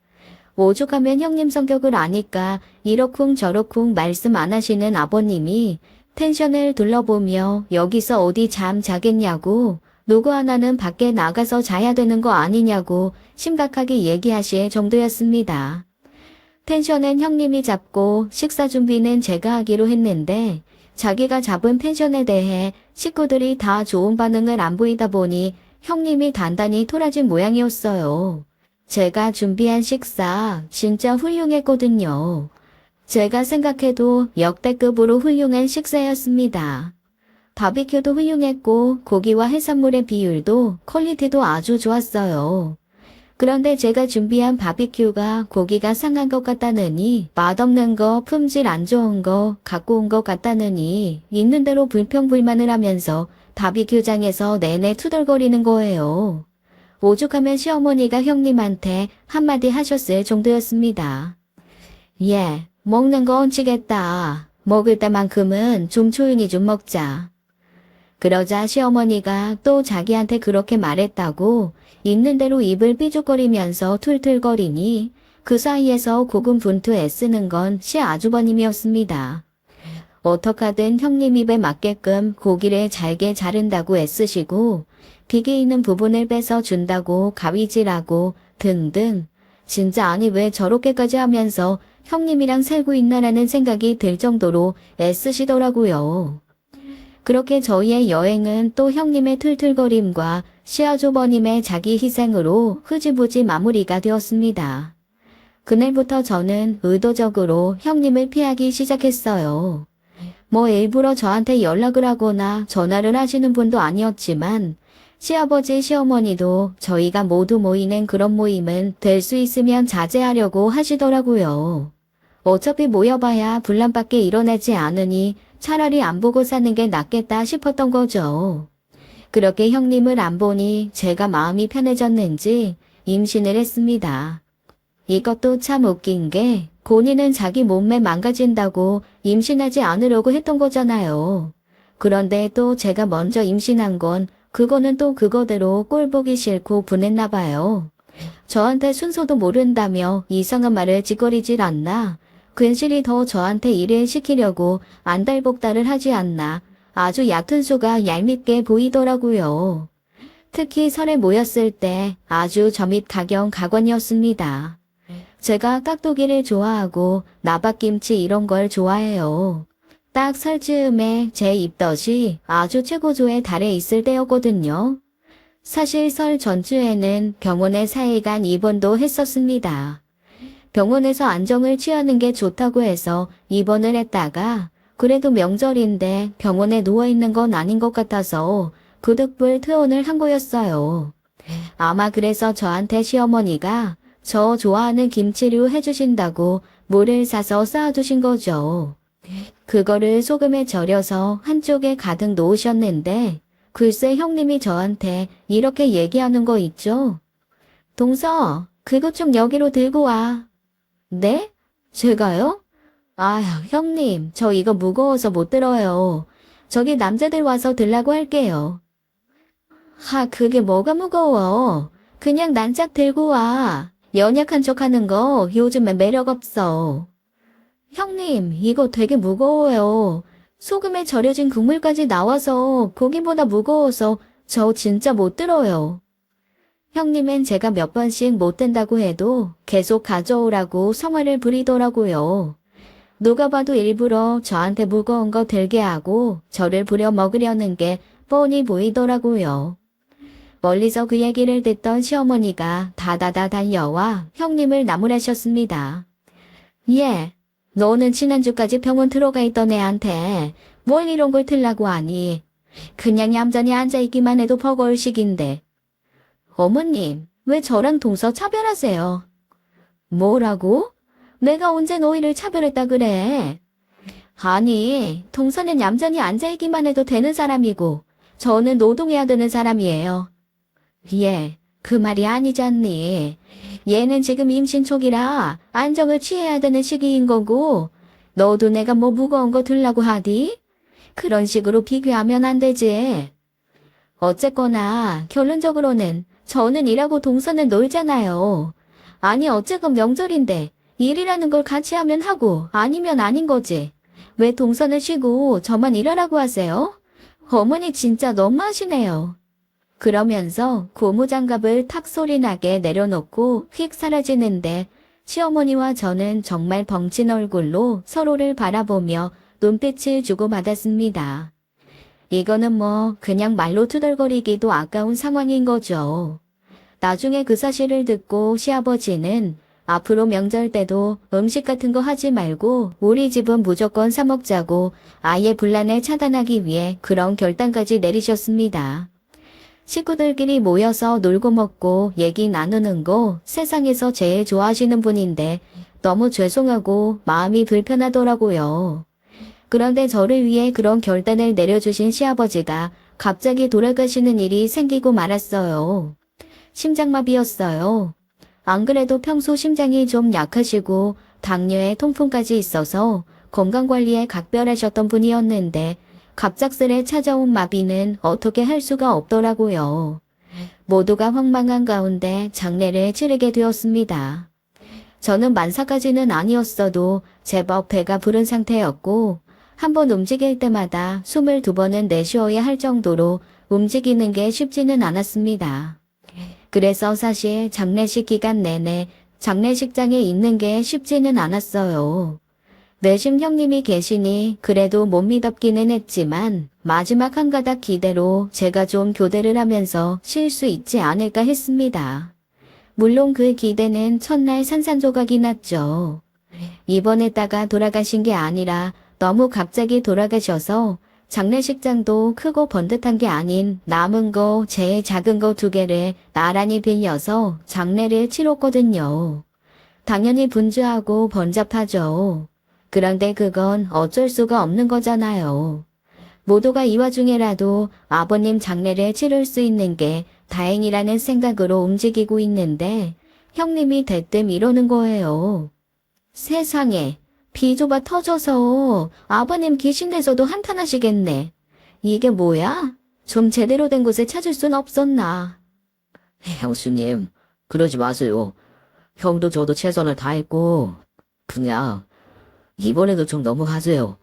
오죽하면 형님 성격을 아니까 이러쿵 저러쿵 말씀 안 하시는 아버님이 펜션을 둘러보며 여기서 어디 잠 자겠냐고 누구 하나는 밖에 나가서 자야 되는 거 아니냐고 심각하게 얘기하실 정도였습니다. 펜션은 형님이 잡고 식사 준비는 제가 하기로 했는데 자기가 잡은 펜션에 대해 식구들이 다 좋은 반응을 안 보이다 보니 형님이 단단히 토라진 모양이었어요. 제가 준비한 식사 진짜 훌륭했거든요. 제가 생각해도 역대급으로 훌륭한 식사였습니다. 바비큐도 훌륭했고 고기와 해산물의 비율도 퀄리티도 아주 좋았어요. 그런데 제가 준비한 바비큐가 고기가 상한 것 같다느니 맛없는 거, 품질 안 좋은 거 갖고 온 것 같다느니 있는 대로 불평불만을 하면서 바비큐장에서 내내 투덜거리는 거예요. 오죽하면 시어머니가 형님한테 한마디 하셨을 정도였습니다. 예, 먹는 거 얹히겠다. 먹을 때만큼은 좀 조용히 좀 먹자. 그러자 시어머니가 또 자기한테 그렇게 말했다고 있는 대로 입을 삐죽거리면서 툴툴거리니 그 사이에서 고군분투 애쓰는 건 시아주버님이었습니다. 어떡하든 형님 입에 맞게끔 고기를 잘게 자른다고 애쓰시고 비계 있는 부분을 빼서 준다고 가위질하고 등등. 진짜 아니 왜 저렇게까지 하면서 형님이랑 살고 있나라는 생각이 들 정도로 애쓰시더라고요. 그렇게 저희의 여행은 또 형님의 툴툴거림과 시아주버님의 자기 희생으로 흐지부지 마무리가 되었습니다. 그날부터 저는 의도적으로 형님을 피하기 시작했어요. 뭐 일부러 저한테 연락을 하거나 전화를 하시는 분도 아니었지만 시아버지, 시어머니도 저희가 모두 모이는 그런 모임은 될 수 있으면 자제하려고 하시더라고요. 어차피 모여봐야 분란밖에 일어나지 않으니 차라리 안 보고 사는 게 낫겠다 싶었던 거죠. 그렇게 형님을 안 보니 제가 마음이 편해졌는지 임신을 했습니다. 이것도 참 웃긴 게 본인은 자기 몸매 망가진다고 임신하지 않으려고 했던 거잖아요. 그런데 또 제가 먼저 임신한 건 그거는 또 그거대로 꼴 보기 싫고 분했나 봐요. 저한테 순서도 모른다며 이상한 말을 짓거리질 않나. 괜시리 더 저한테 일을 시키려고 안달복달을 하지 않나. 아주 얕은 수가 얄밉게 보이더라고요. 특히 설에 모였을 때 아주 저밑 가관이었습니다. 제가 깍두기를 좋아하고 나박김치 이런 걸 좋아해요. 딱 설즈음에 제 입덧이 아주 최고조에 달해 있을 때였거든요. 사실 설 전주에는 병원에 4일간 입원도 했었습니다. 병원에서 안정을 취하는 게 좋다고 해서 입원을 했다가 그래도 명절인데 병원에 누워있는 건 아닌 것 같아서 부득불 퇴원을 한 거였어요. 아마 그래서 저한테 시어머니가 저 좋아하는 김치류 해주신다고 물을 사서 쌓아두신 거죠. 그거를 소금에 절여서 한쪽에 가득 놓으셨는데 글쎄 형님이 저한테 이렇게 얘기하는 거 있죠. 동서, 그것 좀 여기로 들고 와. 네? 제가요? 아휴, 형님, 저 이거 무거워서 못 들어요. 저기 남자들 와서 들라고 할게요. 그게 뭐가 무거워. 그냥 난짝 들고 와. 연약한 척 하는 거 요즘엔 매력 없어. 형님, 이거 되게 무거워요. 소금에 절여진 국물까지 나와서 고기보다 무거워서 저 진짜 못 들어요. 형님은 제가 몇 번씩 못 든다고 해도 계속 가져오라고 성화를 부리더라고요. 누가 봐도 일부러 저한테 무거운 거 들게 하고 저를 부려 먹으려는 게 뻔히 보이더라고요. 멀리서 그 얘기를 듣던 시어머니가 다다다 달려와 형님을 나무라셨습니다. 예, 너는 지난주까지 병원 들어가 있던 애한테 뭘 이런 걸 들라고 하니. 그냥 얌전히 앉아있기만 해도 버거울 시기인데. 어머님, 왜 저랑 동서 차별하세요? 뭐라고? 내가 언제 너희를 차별했다 그래? 아니, 동서는 얌전히 앉아있기만 해도 되는 사람이고 저는 노동해야 되는 사람이에요. 예, 그 말이 아니잖니. 얘는 지금 임신 초기라 안정을 취해야 되는 시기인 거고 너도 내가 뭐 무거운 거 들라고 하디? 그런 식으로 비교하면 안 되지. 어쨌거나 결론적으로는 저는 일하고 동서는 놀잖아요. 아니 어쨌건 명절인데 일이라는 걸 같이 하면 하고 아니면 아닌 거지. 왜 동서는 쉬고 저만 일하라고 하세요? 어머니 진짜 너무하시네요. 그러면서 고무장갑을 탁 소리나게 내려놓고 휙 사라지는데 시어머니와 저는 정말 벙친 얼굴로 서로를 바라보며 눈빛을 주고받았습니다. 이거는 뭐 그냥 말로 투덜거리기도 아까운 상황인 거죠. 나중에 그 사실을 듣고 시아버지는 앞으로 명절 때도 음식 같은 거 하지 말고 우리 집은 무조건 사 먹자고 아예 분란을 차단하기 위해 그런 결단까지 내리셨습니다. 식구들끼리 모여서 놀고 먹고 얘기 나누는 거 세상에서 제일 좋아하시는 분인데 너무 죄송하고 마음이 불편하더라고요. 그런데 저를 위해 그런 결단을 내려주신 시아버지가 갑자기 돌아가시는 일이 생기고 말았어요. 심장마비였어요. 안 그래도 평소 심장이 좀 약하시고 당뇨에 통풍까지 있어서 건강관리에 각별하셨던 분이었는데 갑작스레 찾아온 마비는 어떻게 할 수가 없더라고요. 모두가 황망한 가운데 장례를 치르게 되었습니다. 저는 만사까지는 아니었어도 제법 배가 부른 상태였고 한번 움직일 때마다 22번은 내쉬어야 할 정도로 움직이는 게 쉽지는 않았습니다. 그래서 사실 장례식 기간 내내 장례식장에 있는 게 쉽지는 않았어요. 내심 형님이 계시니 그래도 못 믿었기는 했지만 마지막 한 가닥 기대로 제가 좀 교대를 하면서 쉴 수 있지 않을까 했습니다. 물론 그 기대는 첫날 산산조각이 났죠. 입원했다가 돌아가신 게 아니라 너무 갑자기 돌아가셔서 장례식장도 크고 번듯한 게 아닌 남은 거 제일 작은 거 2개를 나란히 빌려서 장례를 치렀거든요. 당연히 분주하고 번잡하죠. 그런데 그건 어쩔 수가 없는 거잖아요. 모두가 이 와중에라도 아버님 장례를 치를 수 있는 게 다행이라는 생각으로 움직이고 있는데 형님이 대뜸 이러는 거예요. 세상에, 비좁아 터져서 아버님 귀신돼서도 한탄하시겠네. 이게 뭐야? 좀 제대로 된 곳에 찾을 순 없었나? 형수님, 그러지 마세요. 형도 저도 최선을 다했고, 그냥, 이번에도 좀 너무하세요.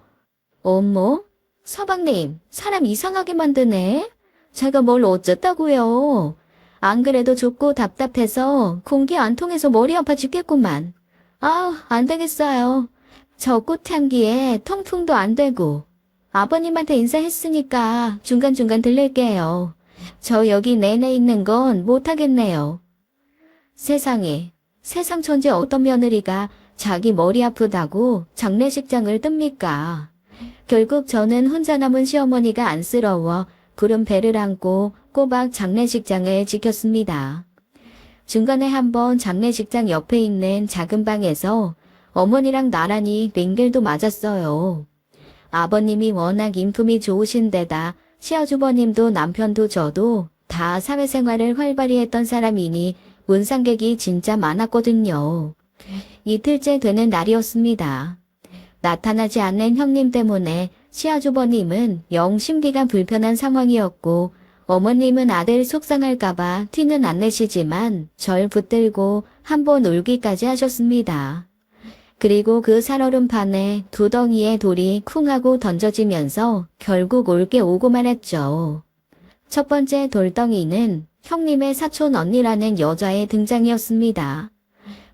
어머? 서방님, 사람 이상하게 만드네? 제가 뭘 어쨌다고요? 안 그래도 좁고 답답해서 공기 안 통해서 머리 아파 죽겠구만. 아, 안 되겠어요. 저 꽃향기에 통풍도 안 되고. 아버님한테 인사했으니까 중간중간 들릴게요. 저 여기 내내 있는 건 못하겠네요. 세상에, 세상 천지 어떤 며느리가 자기 머리 아프다고 장례식장을 뜹니까? 결국 저는 혼자 남은 시어머니가 안쓰러워 구름 배를 안고 꼬박 장례식장을 지켰습니다. 중간에 한번 장례식장 옆에 있는 작은 방에서 어머니랑 나란히 링겔도 맞았어요. 아버님이 워낙 인품이 좋으신 데다 시어주버님도 남편도 저도 다 사회생활을 활발히 했던 사람이니 문상객이 진짜 많았거든요. 이틀째 되는 날이었습니다. 나타나지 않는 형님 때문에 시아주버님은 영 심기가 불편한 상황이었고 어머님은 아들 속상할까봐 티는 안 내시지만 절 붙들고 한번 울기까지 하셨습니다. 그리고 그 살얼음판에 2덩이의 돌이 쿵 하고 던져지면서 결국 올게 오고 말았죠. 첫 번째 돌덩이는 형님의 사촌 언니라는 여자의 등장이었습니다.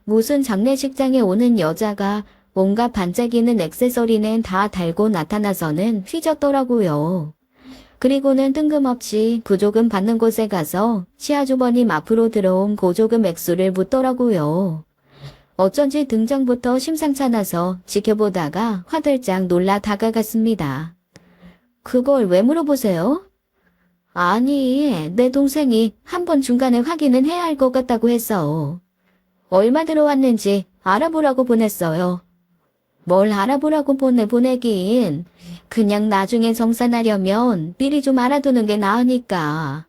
무슨 장례식장에 오는 여자가 뭔가 반짝이는 액세서리는 다 달고 나타나서는 휘젓더라고요. 그리고는 뜬금없이 부조금 받는 곳에 가서 시아주버님 앞으로 들어온 보조금 액수를 묻더라고요. 어쩐지 등장부터 심상찮아서 지켜보다가 화들짝 놀라 다가갔습니다. 그걸 왜 물어보세요? 아니, 내 동생이 한번 중간에 확인은 해야 할 것 같다고 했어. 얼마 들어왔는지 알아보라고 보냈어요. 뭘 알아보라고 보내긴. 그냥 나중에 정산하려면 미리 좀 알아두는 게 나으니까.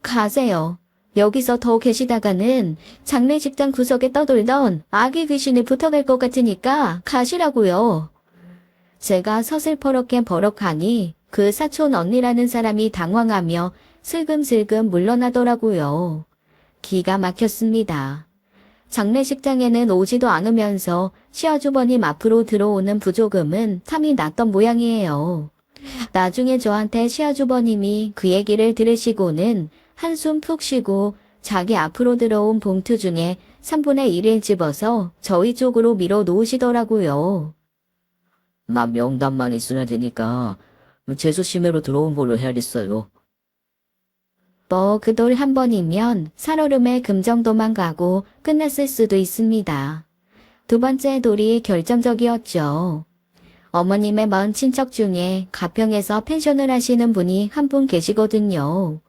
가세요. 여기서 더 계시다가는 장례식장 구석에 떠돌던 아기 귀신이 붙어갈 것 같으니까 가시라고요. 제가 서슬퍼렇게 버럭하니 그 사촌 언니라는 사람이 당황하며 슬금슬금 물러나더라고요. 기가 막혔습니다. 장례식장에는 오지도 않으면서 시아주버님 앞으로 들어오는 부조금은 탐이 났던 모양이에요. 나중에 저한테 시아주버님이 그 얘기를 들으시고는 한숨 푹 쉬고 자기 앞으로 들어온 봉투 중에 3분의 1을 집어서 저희 쪽으로 밀어 놓으시더라고요. 나 명단만 있으면 되니까 재수심으로 들어온 걸로 해야겠어요. 뭐 그 돌 한 번이면 살얼음의 금 정도만 가고 끝났을 수도 있습니다. 2번째 돌이 결정적이었죠. 어머님의 먼 친척 중에 가평에서 펜션을 하시는 분이 한 분 계시거든요.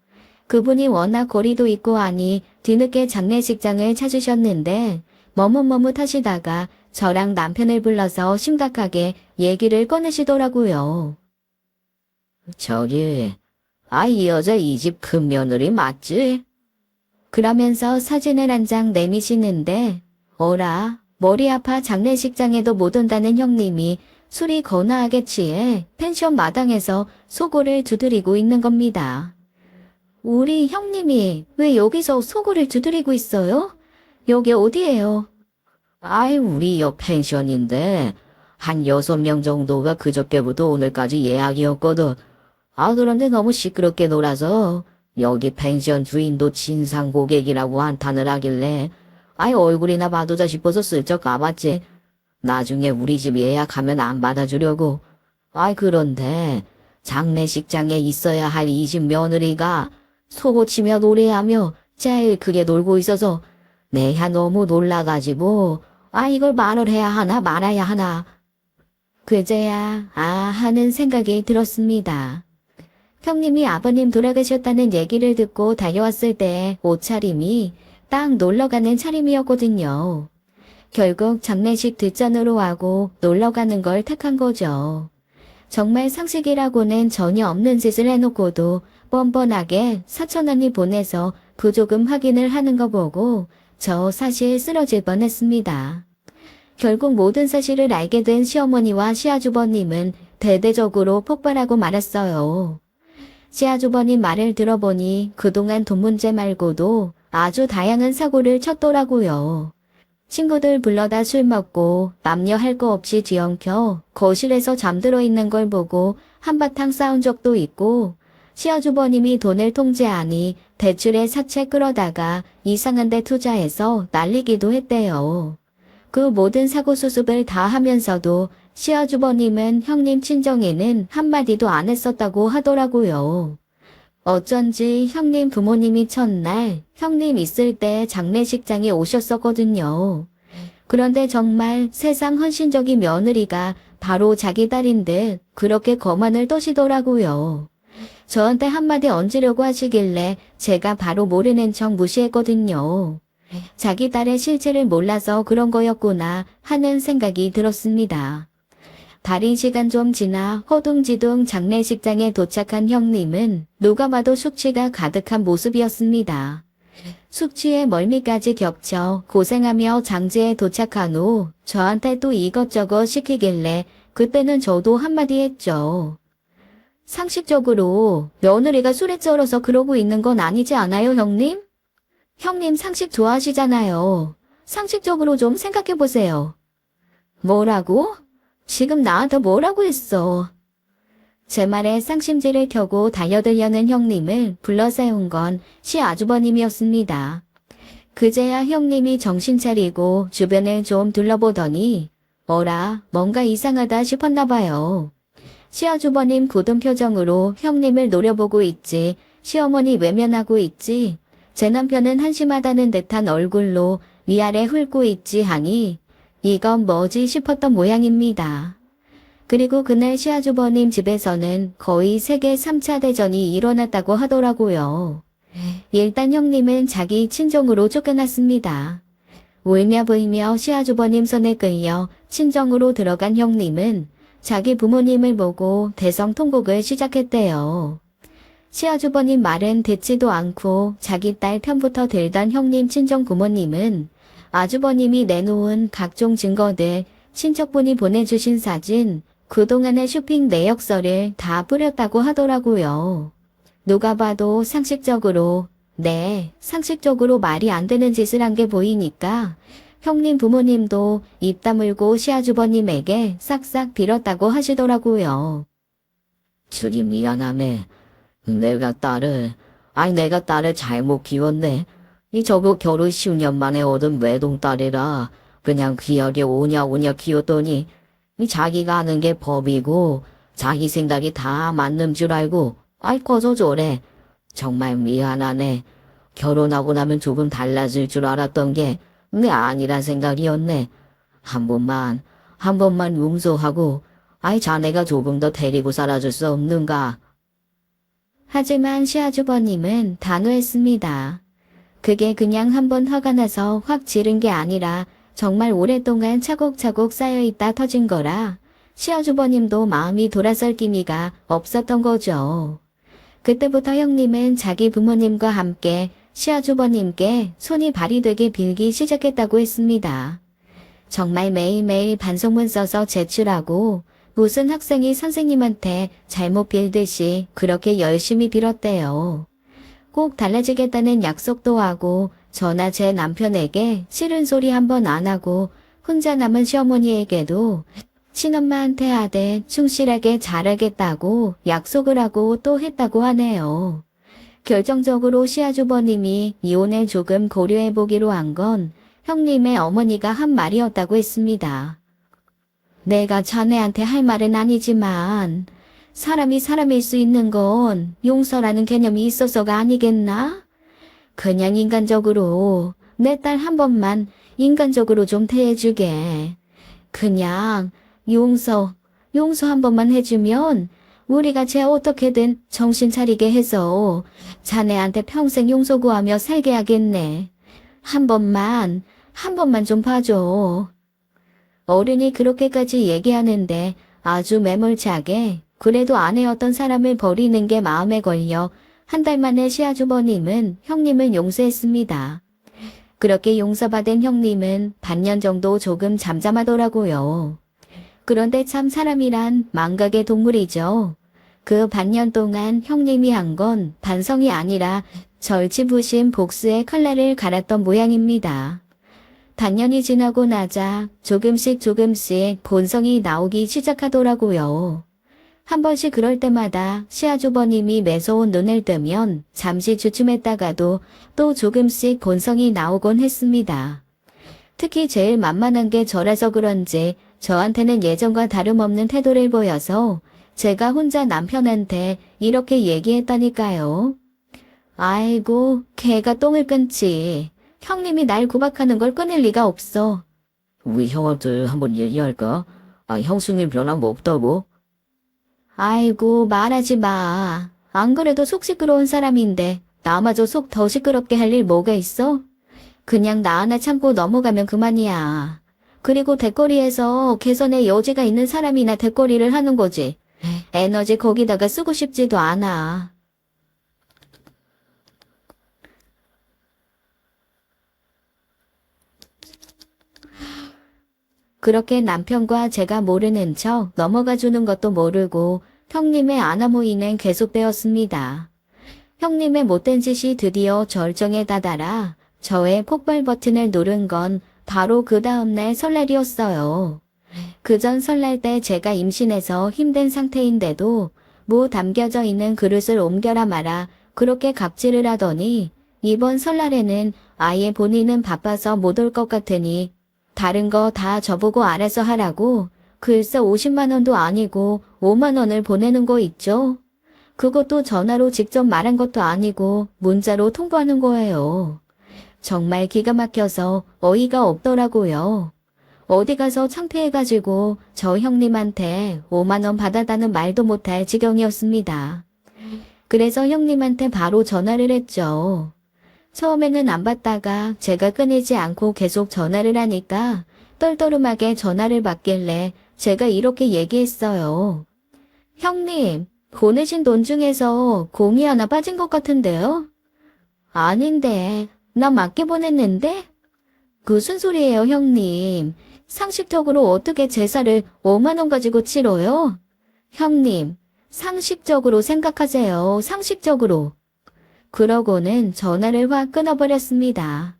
그분이 워낙 거리도 있고 하니 뒤늦게 장례식장을 찾으셨는데 머뭇머뭇하시다가 저랑 남편을 불러서 심각하게 얘기를 꺼내시더라고요. 저기, 이 여자 이 집 큰 며느리 맞지? 그러면서 사진을 한 장 내미시는데 어라, 머리 아파 장례식장에도 못 온다는 형님이 술이 거나하게 취해 펜션 마당에서 속옷을 두드리고 있는 겁니다. 우리 형님이 왜 여기서 속옷을 두드리고 있어요? 여기 어디예요? 우리 옆 펜션인데 한 6명 정도가 그저께부터 오늘까지 예약이었거든. 그런데 너무 시끄럽게 놀아서 여기 펜션 주인도 진상 고객이라고 한탄을 하길래 얼굴이나 봐두자 싶어서 슬쩍 가봤지. 나중에 우리 집 예약하면 안 받아주려고. 그런데 장례식장에 있어야 할 이 집 며느리가 속옷 치며 노래하며 제일 크게 놀고 있어서 내야 너무 놀라가지고, 이걸 말을 해야 하나 말아야 하나. 그제야 하는 생각이 들었습니다. 형님이 아버님 돌아가셨다는 얘기를 듣고 달려왔을 때 옷차림이 딱 놀러가는 차림이었거든요. 결국 장례식 뒷전으로 하고 놀러가는 걸 택한 거죠. 정말 상식이라고는 전혀 없는 짓을 해놓고도 뻔뻔하게 4,000원이 보내서 부조금 확인을 하는 거 보고 저 사실 쓰러질 뻔했습니다. 결국 모든 사실을 알게 된 시어머니와 시아주버님은 대대적으로 폭발하고 말았어요. 시아주버님 말을 들어보니 그동안 돈 문제 말고도 아주 다양한 사고를 쳤더라고요. 친구들 불러다 술 먹고 남녀 할 거 없이 뒤엉켜 거실에서 잠들어 있는 걸 보고 한바탕 싸운 적도 있고, 시아주버님이 돈을 통제하니 대출에 사채 끌어다가 이상한 데 투자해서 날리기도 했대요. 그 모든 사고 수습을 다 하면서도 시아주버님은 형님 친정에는 한마디도 안 했었다고 하더라고요. 어쩐지 형님 부모님이 첫날 형님 있을 때 장례식장에 오셨었거든요. 그런데 정말 세상 헌신적인 며느리가 바로 자기 딸인 듯 그렇게 거만을 떠시더라고요. 저한테 한마디 얹으려고 하시길래 제가 바로 모르는 척 무시했거든요. 자기 딸의 실체를 몰라서 그런 거였구나 하는 생각이 들었습니다. 다른 시간 좀 지나 허둥지둥 장례식장에 도착한 형님은 누가 봐도 숙취가 가득한 모습이었습니다. 숙취에 멀미까지 겹쳐 고생하며 장지에 도착한 후 저한테 또 이것저것 시키길래 그때는 저도 한마디 했죠. 상식적으로 며느리가 술에 쩔어서 그러고 있는 건 아니지 않아요, 형님? 형님 상식 좋아하시잖아요. 상식적으로 좀 생각해보세요. 뭐라고? 지금 나한테 뭐라고 했어? 제 말에 쌍심지를 켜고 달려들려는 형님을 불러 세운 건 시아주버님이었습니다. 그제야 형님이 정신 차리고 주변을 좀 둘러보더니 어라, 뭔가 이상하다 싶었나 봐요. 시아주버님 굳은 표정으로 형님을 노려보고 있지, 시어머니 외면하고 있지, 제 남편은 한심하다는 듯한 얼굴로 위아래 훑고 있지 하니 이건 뭐지 싶었던 모양입니다. 그리고 그날 시아주버님 집에서는 거의 세계 3차 대전이 일어났다고 하더라고요. 일단 형님은 자기 친정으로 쫓겨났습니다. 울며 불며 시아주버님 손에 끌려 친정으로 들어간 형님은 자기 부모님을 보고 대성통곡을 시작했대요. 시아주버님 말은 듣지도 않고 자기 딸 편부터 들던 형님 친정 부모님은 아주버님이 내놓은 각종 증거들, 친척분이 보내주신 사진, 그동안의 쇼핑 내역서를 다 뿌렸다고 하더라고요. 누가 봐도 상식적으로 말이 안 되는 짓을 한 게 보이니까 형님 부모님도 입 다물고 시아주버님에게 싹싹 빌었다고 하시더라고요. 주님 미안하네. 내가 딸을 잘못 키웠네. 저거 결혼 10년 만에 얻은 외동딸이라 그냥 귀하게 오냐 키웠더니 자기가 하는 게 법이고 자기 생각이 다 맞는 줄 알고 커서 저래. 정말 미안하네. 결혼하고 나면 조금 달라질 줄 알았던 게 아니란 생각이었네. 한 번만 용서하고 자네가 조금 더 데리고 살아줄 수 없는가? 하지만 시아주버님은 단호했습니다. 그게 그냥 한번 화가 나서 확 지른 게 아니라 정말 오랫동안 차곡차곡 쌓여있다 터진 거라 시아주버님도 마음이 돌아설 기미가 없었던 거죠. 그때부터 형님은 자기 부모님과 함께 시아주버님께 손이 발이 되게 빌기 시작했다고 했습니다. 정말 매일매일 반송문 써서 제출하고 무슨 학생이 선생님한테 잘못 빌듯이 그렇게 열심히 빌었대요. 꼭 달라지겠다는 약속도 하고 저나 제 남편에게 싫은 소리 한 번 안 하고 혼자 남은 시어머니에게도 친엄마한테 하되 충실하게 잘하겠다고 약속을 하고 또 했다고 하네요. 결정적으로 시아주버님이 이혼을 조금 고려해보기로 한 건 형님의 어머니가 한 말이었다고 했습니다. 내가 자네한테 할 말은 아니지만 사람이 사람일 수 있는 건 용서라는 개념이 있어서가 아니겠나? 그냥 인간적으로 내 딸 한 번만 인간적으로 좀 대해주게. 그냥 용서 한 번만 해주면 우리가 쟤 어떻게든 정신 차리게 해서 자네한테 평생 용서 구하며 살게 하겠네. 한 번만 좀 봐줘. 어른이 그렇게까지 얘기하는데 아주 매몰차게 그래도 아내였던 사람을 버리는 게 마음에 걸려 한 달 만에 시아주버님은 형님을 용서했습니다. 그렇게 용서받은 형님은 반년 정도 조금 잠잠하더라고요. 그런데 참 사람이란 망각의 동물이죠. 그 반년 동안 형님이 한 건 반성이 아니라 절치부심 복수의 칼날을 갈았던 모양입니다. 반년이 지나고 나자 조금씩 본성이 나오기 시작하더라고요. 한 번씩 그럴 때마다 시아주버님이 매서운 눈을 뜨면 잠시 주춤했다가도 또 조금씩 본성이 나오곤 했습니다. 특히 제일 만만한 게 저라서 그런지 저한테는 예전과 다름없는 태도를 보여서 제가 혼자 남편한테 이렇게 얘기했다니까요. 아이고, 걔가 똥을 끊지. 형님이 날 구박하는 걸 끊을 리가 없어. 우리 형한테 한번 얘기할까? 형수님 변한 거 없다고? 아이고, 말하지 마. 안 그래도 속 시끄러운 사람인데 나마저 속 더 시끄럽게 할 일 뭐가 있어? 그냥 나 하나 참고 넘어가면 그만이야. 그리고 댓거리에서 개선의 여지가 있는 사람이나 댓거리를 하는 거지. 에너지 거기다가 쓰고 싶지도 않아. 그렇게 남편과 제가 모르는 척 넘어가 주는 것도 모르고 형님의 아나모이는 계속되었습니다. 형님의 못된 짓이 드디어 절정에 다다라 저의 폭발 버튼을 누른 건 바로 그 다음날 설날이었어요. 그전 설날 때 제가 임신해서 힘든 상태인데도 뭐 담겨져 있는 그릇을 옮겨라 마라 그렇게 갑질을 하더니 이번 설날에는 아예 본인은 바빠서 못 올 것 같으니 다른 거 다 저보고 알아서 하라고 글쎄 50만 원도 아니고 5만 원을 보내는 거 있죠? 그것도 전화로 직접 말한 것도 아니고 문자로 통보하는 거예요. 정말 기가 막혀서 어이가 없더라고요. 어디 가서 창피해가지고 저 형님한테 5만 원 받아다는 말도 못할 지경이었습니다. 그래서 형님한테 바로 전화를 했죠. 처음에는 안 받다가 제가 끊이지 않고 계속 전화를 하니까 떨떠름하게 전화를 받길래 제가 이렇게 얘기했어요. 형님, 보내신 돈 중에서 공이 하나 빠진 것 같은데요? 아닌데, 나 맞게 보냈는데? 무슨 소리예요, 형님? 상식적으로 어떻게 제사를 5만 원 가지고 치러요? 형님, 상식적으로 생각하세요, 상식적으로. 그러고는 전화를 확 끊어버렸습니다.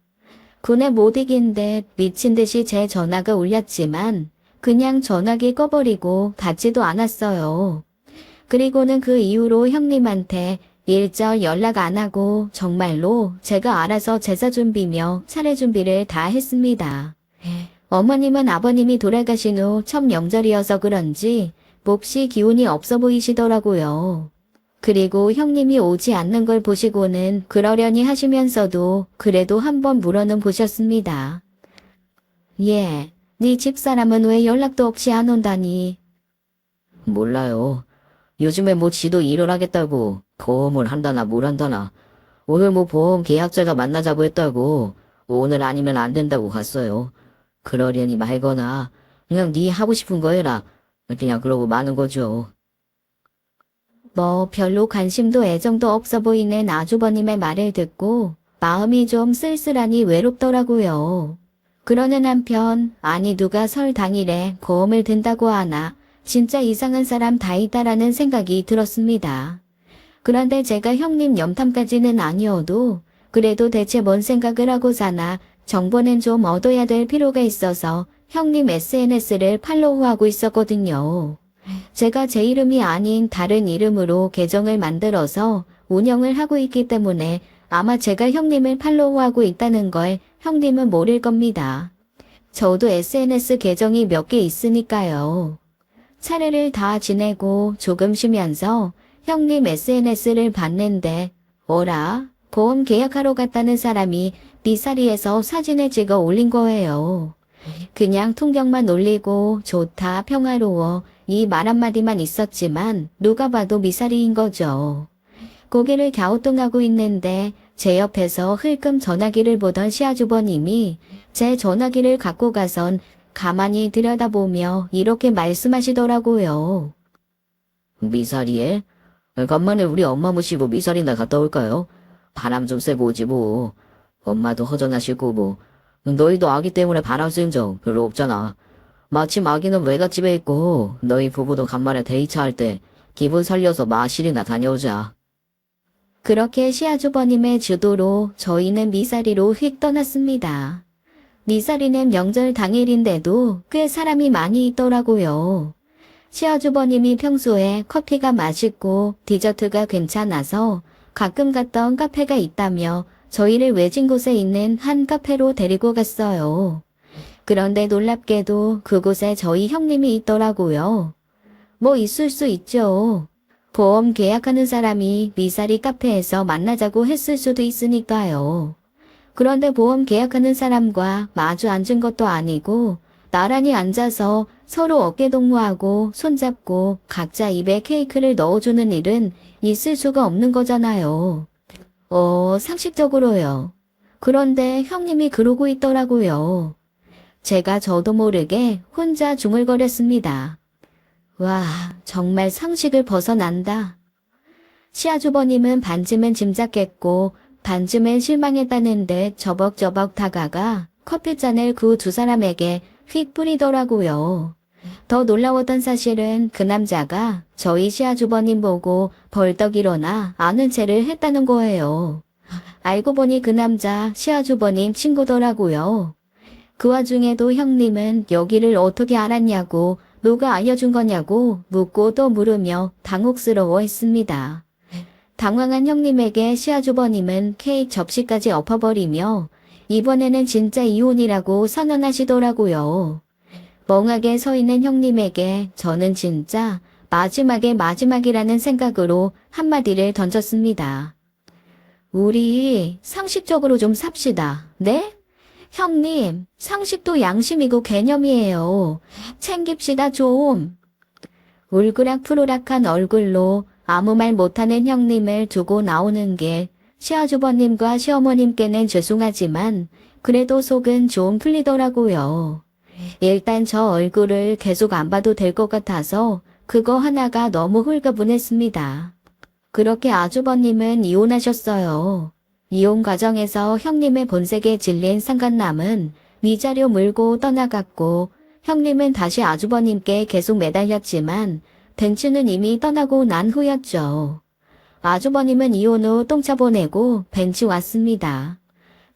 군에 못 이긴 듯 미친 듯이 제 전화가 울렸지만 그냥 전화기 꺼버리고 받지도 않았어요. 그리고는 그 이후로 형님한테 일절 연락 안 하고 정말로 제가 알아서 제사 준비며 차례 준비를 다 했습니다. 어머님은 아버님이 돌아가신 후 첫 명절이어서 그런지 몹시 기운이 없어 보이시더라고요. 그리고 형님이 오지 않는 걸 보시고는 그러려니 하시면서도 그래도 한번 물어는 보셨습니다. 예, 네 집사람은 왜 연락도 없이 안 온다니? 몰라요. 요즘에 뭐 지도 일을 하겠다고 보험을 한다나 뭘 한다나. 오늘 뭐 보험 계약자가 만나자고 했다고 오늘 아니면 안 된다고 갔어요. 그러려니 말거나 그냥 네 하고 싶은 거 해라. 그냥 그러고 마는 거죠. 뭐 별로 관심도 애정도 없어 보이는 아주버님의 말을 듣고 마음이 좀 쓸쓸하니 외롭더라고요. 그러는 한편 아니 누가 설 당일에 보험을 든다고 하나 진짜 이상한 사람 다 있다라는 생각이 들었습니다. 그런데 제가 형님 염탐까지는 아니어도 그래도 대체 뭔 생각을 하고 사나 정보는 좀 얻어야 될 필요가 있어서 형님 SNS를 팔로우하고 있었거든요. 제가 제 이름이 아닌 다른 이름으로 계정을 만들어서 운영을 하고 있기 때문에 아마 제가 형님을 팔로우하고 있다는 걸 형님은 모를 겁니다. 저도 SNS 계정이 몇 개 있으니까요. 차례를 다 지내고 조금 쉬면서 형님 SNS를 봤는데 어라? 보험 계약하러 갔다는 사람이 미사리에서 사진을 찍어 올린 거예요. 그냥 풍경만 올리고 좋다, 평화로워 이 말 한마디만 있었지만 누가 봐도 미사리인 거죠. 고개를 갸우뚱하고 있는데 제 옆에서 흘끔 전화기를 보던 시아주버님이 제 전화기를 갖고 가선 가만히 들여다보며 이렇게 말씀하시더라고요. 미사리에? 간만에 우리 엄마 모시고 미사리나 갔다 올까요? 바람 좀 쐬고 오지 뭐. 엄마도 허전하시고 뭐. 너희도 아기 때문에 바람 쐬는 적 별로 없잖아. 마침 아기는 외갓집에 있고 너희 부부도 간만에 데이트할 때 기분 살려서 마실이나 다녀오자. 그렇게 시아주버님의 주도로 저희는 미사리로 휙 떠났습니다. 미사리는 명절 당일인데도 꽤 사람이 많이 있더라고요. 시아주버님이 평소에 커피가 맛있고 디저트가 괜찮아서 가끔 갔던 카페가 있다며 저희를 외진 곳에 있는 한 카페로 데리고 갔어요. 그런데 놀랍게도 그곳에 저희 형님이 있더라고요. 뭐 있을 수 있죠. 보험 계약하는 사람이 미사리 카페에서 만나자고 했을 수도 있으니까요. 그런데 보험 계약하는 사람과 마주 앉은 것도 아니고 나란히 앉아서 서로 어깨동무하고 손잡고 각자 입에 케이크를 넣어주는 일은 있을 수가 없는 거잖아요. 상식적으로요. 그런데 형님이 그러고 있더라고요. 제가 저도 모르게 혼자 중얼거렸습니다. 와, 정말 상식을 벗어난다. 시아주버님은 반쯤은 짐작했고 반쯤은 실망했다는데 저벅저벅 다가가 커피잔을 그 두 사람에게 휙 뿌리더라고요. 더 놀라웠던 사실은 그 남자가 저희 시아주버님 보고 벌떡 일어나 아는 체를 했다는 거예요. 알고 보니 그 남자 시아주버님 친구더라고요. 그 와중에도 형님은 여기를 어떻게 알았냐고 누가 알려준 거냐고 묻고 또 물으며 당혹스러워했습니다. 당황한 형님에게 시아주버님은 케이크 접시까지 엎어버리며 이번에는 진짜 이혼이라고 선언하시더라고요. 멍하게 서 있는 형님에게 저는 진짜 마지막이라는 생각으로 한마디를 던졌습니다. 우리 상식적으로 좀 삽시다. 네? 형님, 상식도 양심이고 개념이에요. 챙깁시다 좀. 울그락푸르락한 얼굴로 아무 말 못하는 형님을 두고 나오는 게 시아주버님과 시어머님께는 죄송하지만 그래도 속은 좀 풀리더라고요. 일단 저 얼굴을 계속 안 봐도 될 것 같아서 그거 하나가 너무 홀가분했습니다. 그렇게 아주버님은 이혼하셨어요. 이혼 과정에서 형님의 본색에 질린 상간남은 위자료 물고 떠나갔고 형님은 다시 아주버님께 계속 매달렸지만 벤츠는 이미 떠나고 난 후였죠. 아주버님은 이혼 후 똥차 보내고 벤츠 왔습니다.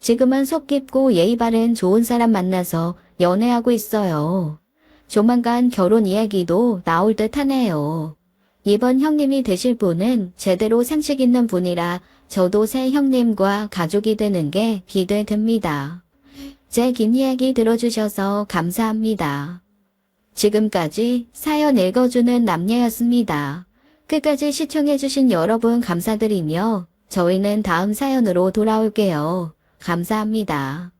지금은 속 깊고 예의 바른 좋은 사람 만나서 연애하고 있어요. 조만간 결혼 이야기도 나올 듯 하네요. 이번 형님이 되실 분은 제대로 상식 있는 분이라 저도 새 형님과 가족이 되는 게 기대됩니다. 제 긴 이야기 들어주셔서 감사합니다. 지금까지 사연 읽어주는 남녀였습니다. 끝까지 시청해주신 여러분 감사드리며 저희는 다음 사연으로 돌아올게요. 감사합니다.